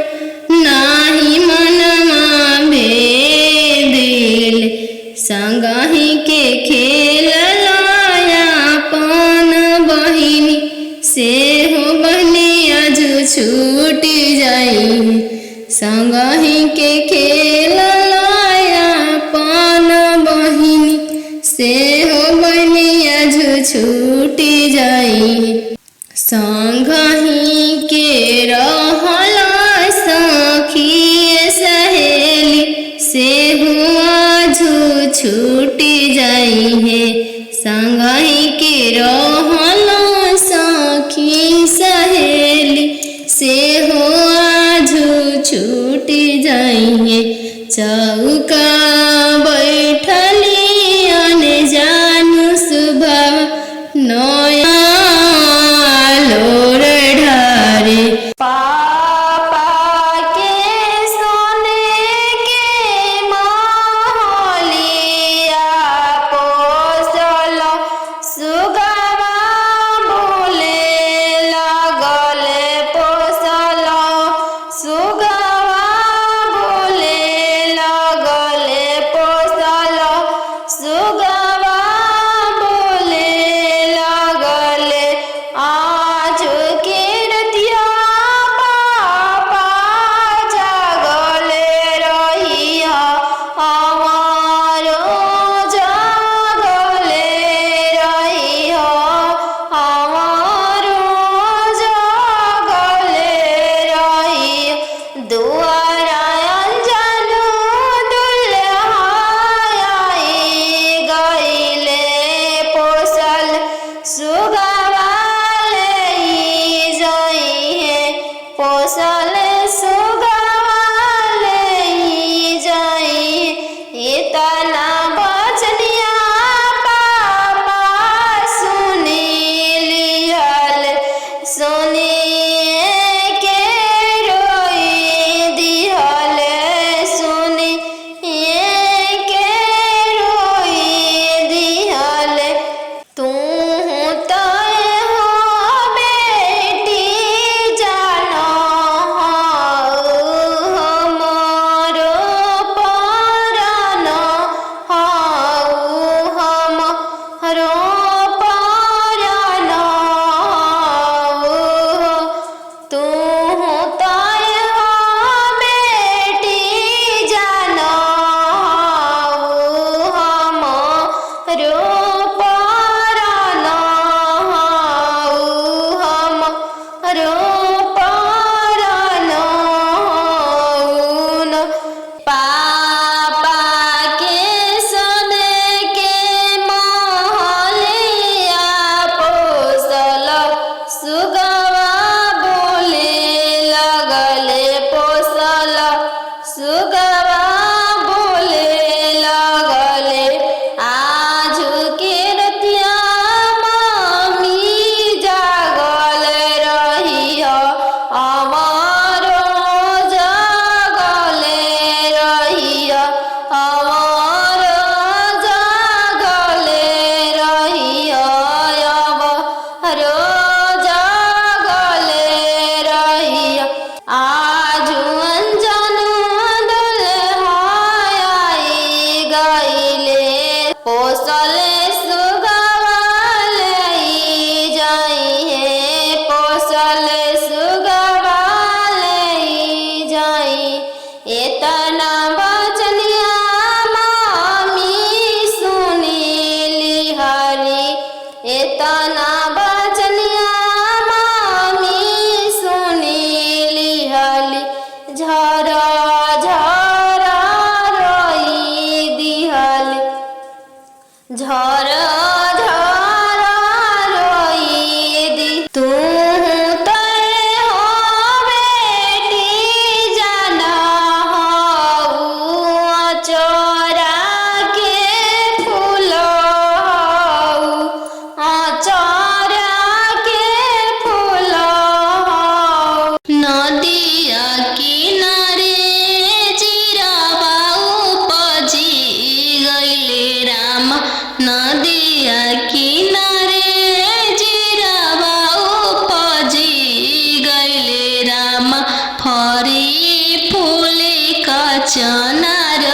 नाही मनमा भेदेल, संगही के खेललाया पन बहिनी, से हो बहनिया जो छूटी जाई, संगही के खेललाया पन बहिनी, से हो बहनिया जो छूटी जाई। संगही के रहला सखी सहेली, से हुआ जो छूटी जाई है, संगही के रहला सखी सहेली, से हुआ जो छूटी जाई है। चौका बैठली अनजान सुभाव, नया लोर ढारे, पापा के सोने के महलिया, पोस रोपरन हऊ हम रोपरन हऊन पापा के सने के महलिया पोसल सुगवा बोले लगले पोसल सुगवा बोले लगले आज के रतिया मामी जागल रही अमरो जागले रही अमरो जागले रही अमरो जागले रही आज अंजन दुल्हाई गईले पोसले सुगवा लई जाई है पोसले सुगवा लई जाई एतना बचनिया मामी सुनीली हरी एतना बचनिया मामी सुनीली हली झरा झरा रोई दिहली झरा झरा रोई दी तू तय हो बेटी जाना हऊ चोरा के फूल हऊ चोरा के फूल हऊ नदिया किनारे चिरवा उपजी गईले राम नदिया किनारे चिरवा उपजी गईले राम फरी फूले का चनार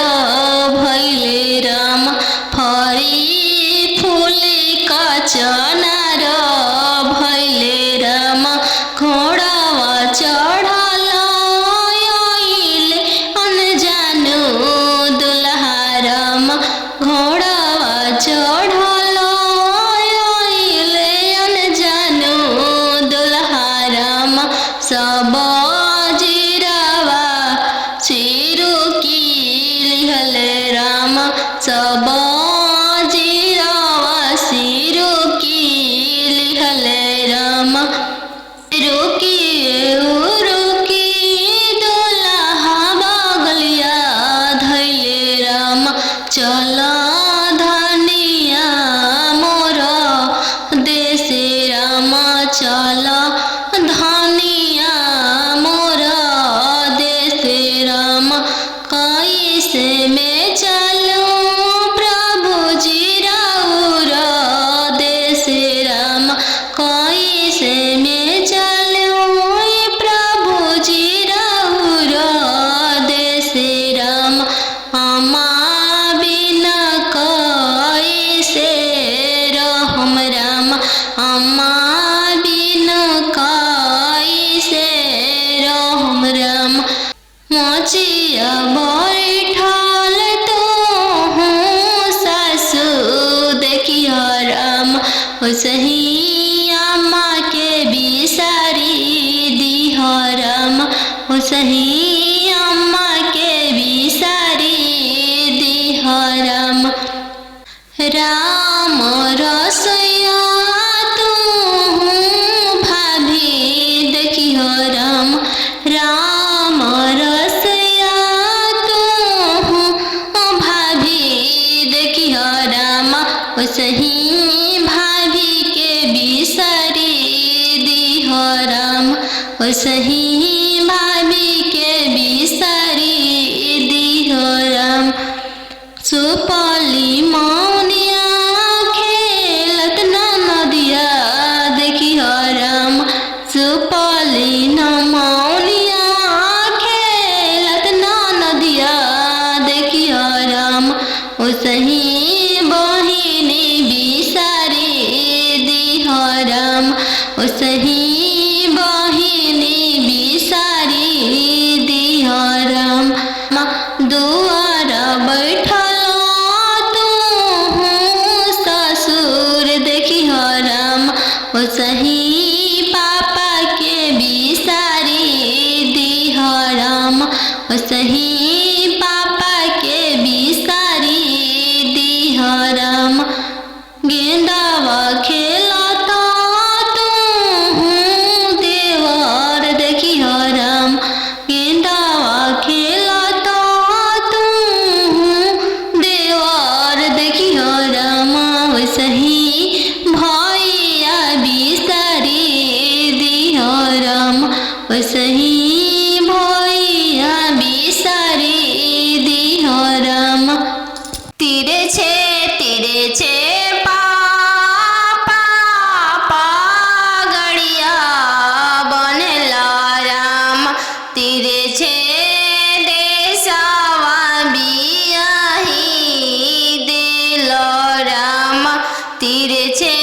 भैले राम फरी फूले का चनार भैले राम घोड़ावा चढ़ल आइले अनजानो दुल्हा राम घोड़ावा चढ़ल आइले अनजानो दुल्हा राम सब जीरावा सिरु की लिहले राम सब जीरावा सिरु की लिहले राम रुकी रुकी दुल्हा बगलिया धैले राम चल धनिया मोर देशे राम चल धनिया मोर देशे राम कैसे में चलूं प्रभु जी राउर देशे राम कैसे में चलूं प्रभु जी राउर देशे राम अमा बिना कैसे रहम राम अमा बिना कैसे रहम राम मोचिया बैठल तो हूँ सासु देखियो राम सही अम्मा के बिसारी दिह राम सही अम्मा के बिसारी दिह राम राम रसोया तू भाभी देखियो राम राम रसोया तू भाभी देखियो राम सही भाभी के बिसारी दिह राम सही भाभी के बिसारी दिह राम सुपली मौनिया खेलत नदिया देखियो राम सुपली न मौनिया खेलत नदिया देखियो राम सही बहिनी बिसारी दिह राम सही बहिनी बिसारी ओसही भैया बिसारी दिह राम। तिरे छे पापा गड़िया बनला राम। तिरे छे देशवा बियाही दिल राम। तिरे छे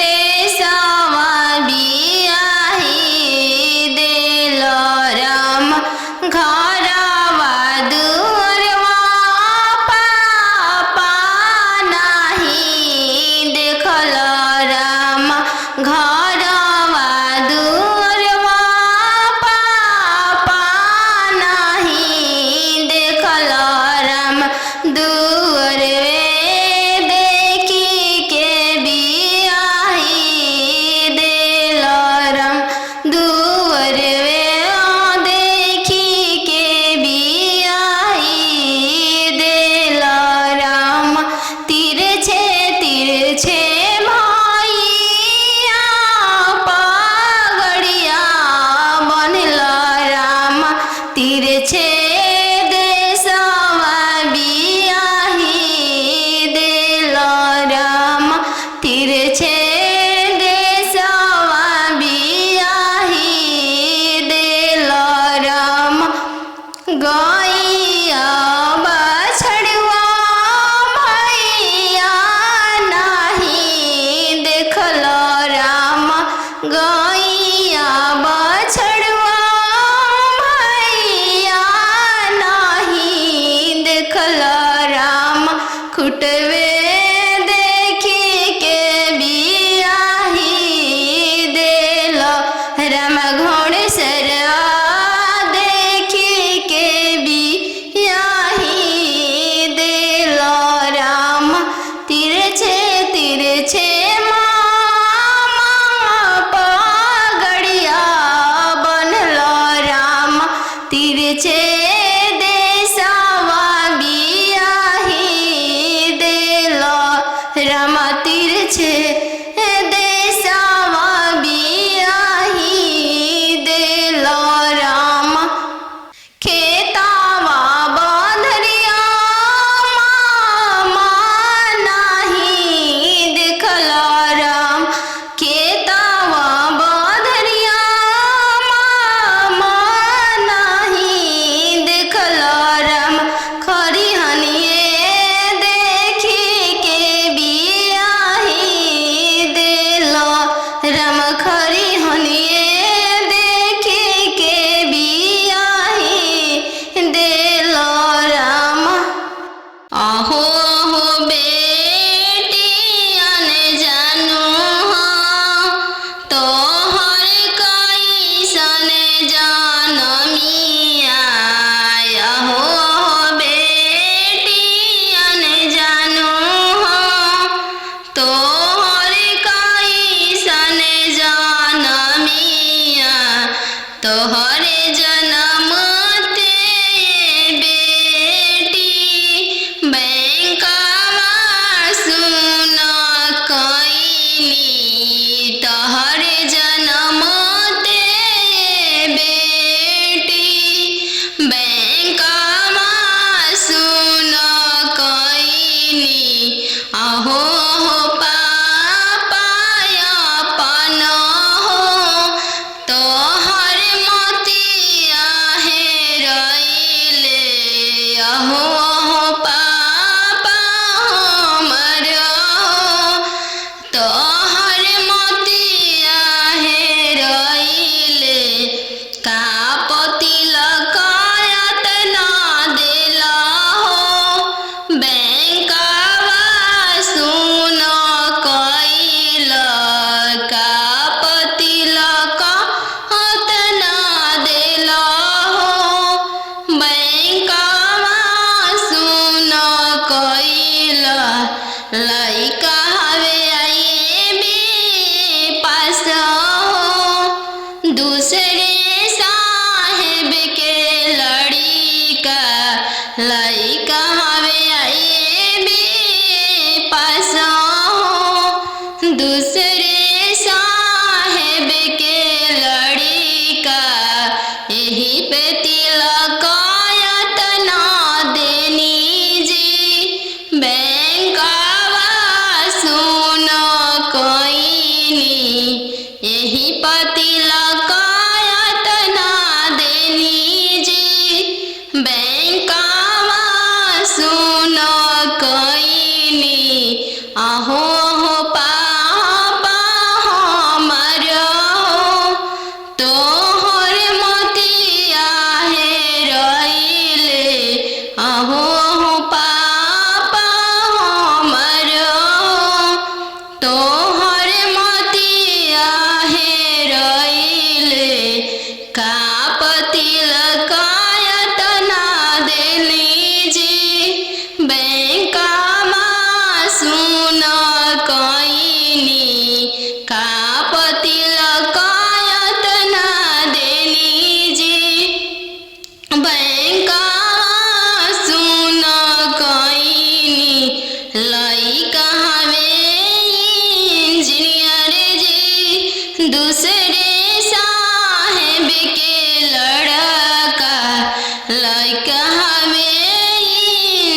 देशवा बियाही दिल राम। घरवा दुअरवा पापा नाही देखल राम। घरवा दुअरवा पापा नाही देखल राम। दुअरवे देखी के बियाही दिल राम। दुअरवे देखी के बियाही दिल राम। तिरे छे भैया पगड़िया बनल राम। तिरे छे देशवा बियाही दिल राम। तिरे छे देशवा बियाही दिल राम। गैया बछड़वा भैया नाही देखल राम। गैया बछड़वा भैया नाही देखल राम। खुटवे देखी के बियाही दिल राम। घोड़सरवा देखी के बियाही दिल राम। तिरे छे मामा पगड़िया बनल राम। तिरे छे देशवा बियाही दिल राम। तिरे छे देशवा बियाही दिल राम। खेतावा बंधरिया मामा नाही देखल राम। खेतावा बंधरिया मामा नाही देखल राम। खरिहनिए देखी के बियाही दिल राम। खरिहनिए देखी के बियाही दिल राम। अहो बेटियन जानू हाँ तोहर कैसन जनमिया। अहो बेटियन जानू हाँ तोहर कैसन जनमिया। तोहरे जनम ते बेटी बैंकवा सुन कैली। तोहरे जनम ते बेटी बैंकवा सुन कैली। अहो पापा अपन हो तोहर मोतिया हेरैले। अहो पापा हमर हो तोहर मोतिया हेरैले। का तिलक एतना देल हो बैंकवा सुन कैल। का तिलक एतना देल हो बैंकवा सुन कैल। लइका हवे आईबी पास हो दूसरे साहेब के लड़िका। लइका हवे आईबी पास हो दूसरे साहेब के लड़िका। आहो हो पापा हमर हो तोहर मोतिया हेराइले आहो हो पापा हमर हो तोहर मोतिया हेराइले का तिलक यतना देली जी बैंका सुन कईनी का तिलक यतना देली जी बैंका सुन कईनी लइका हमें इंजीनियर जी दूसरे साहेब के लड़का लइका हमें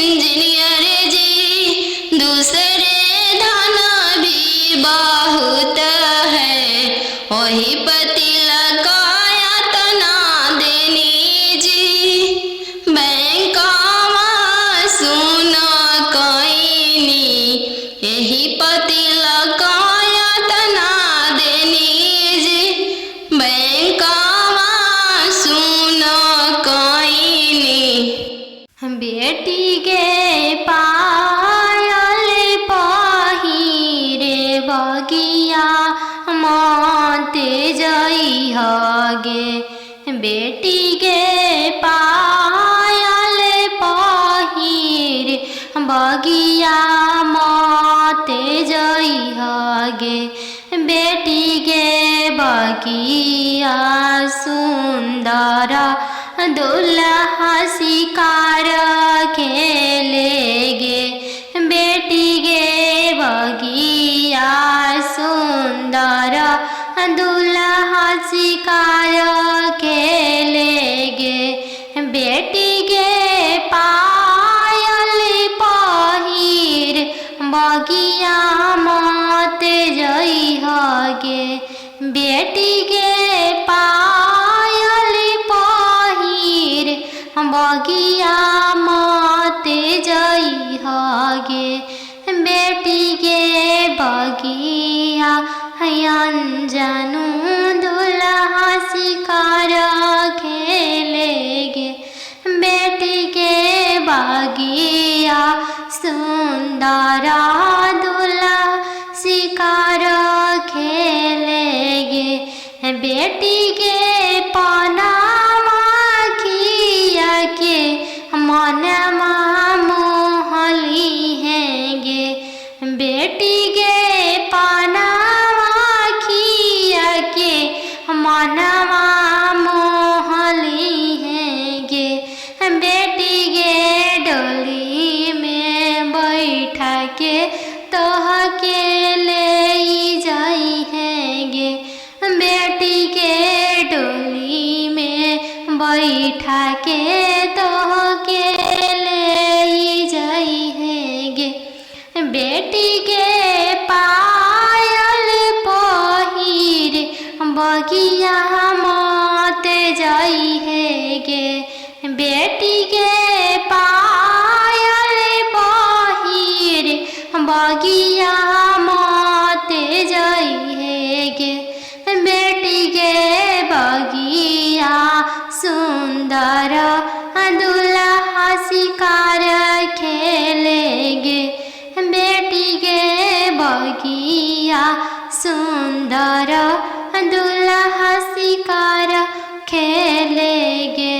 इंजीनियर जी दूसरे धन भी बहुत है वही तिलक यतना देनी जी बैंका सुन कईनी यही तिलक यतना देनी जी बैंका सुन कईनी बेटी गे पायल पहिरे बगिया माते जई हगे बेटी गे पायल पहिरे बगिया माते जई हगे बेटी गे बगिया सुंदर दुल्हा शिकार खेलेगे बेटी गे बगिया सुंदर दुल्हा शिकार खेलेगे बेटी गे पायल पहिर बगिया मत जई हगे बेटी गे पायल पहिर बगिया मत जई हगे बेटी गे बगिया अनजानु दुल्हा शिकार खेलेगे बेटी गे बगिया सुंदर दुल्हा शिकार खेलेगे बेटी गे पनामा खिया के मनमा मोहली हैगे बेटी गे पनामा खिया के मनमा मोहली हैगे बेटी गे डोली में बैठा के तोह के ले जाई हैगे बेटी के डोली में बैठा के तोह के ले जाई हैगे बेटी के पायल पहिर बगिया मत जाई हैगे बेटी के पायल पहिर बगिया मत जाई हैगे बेटी के बगिया सुंदर दुल्हा शिकार खेलेगे बेटी के बगिया सुंदर दुल्हा शिकार खेलेगे।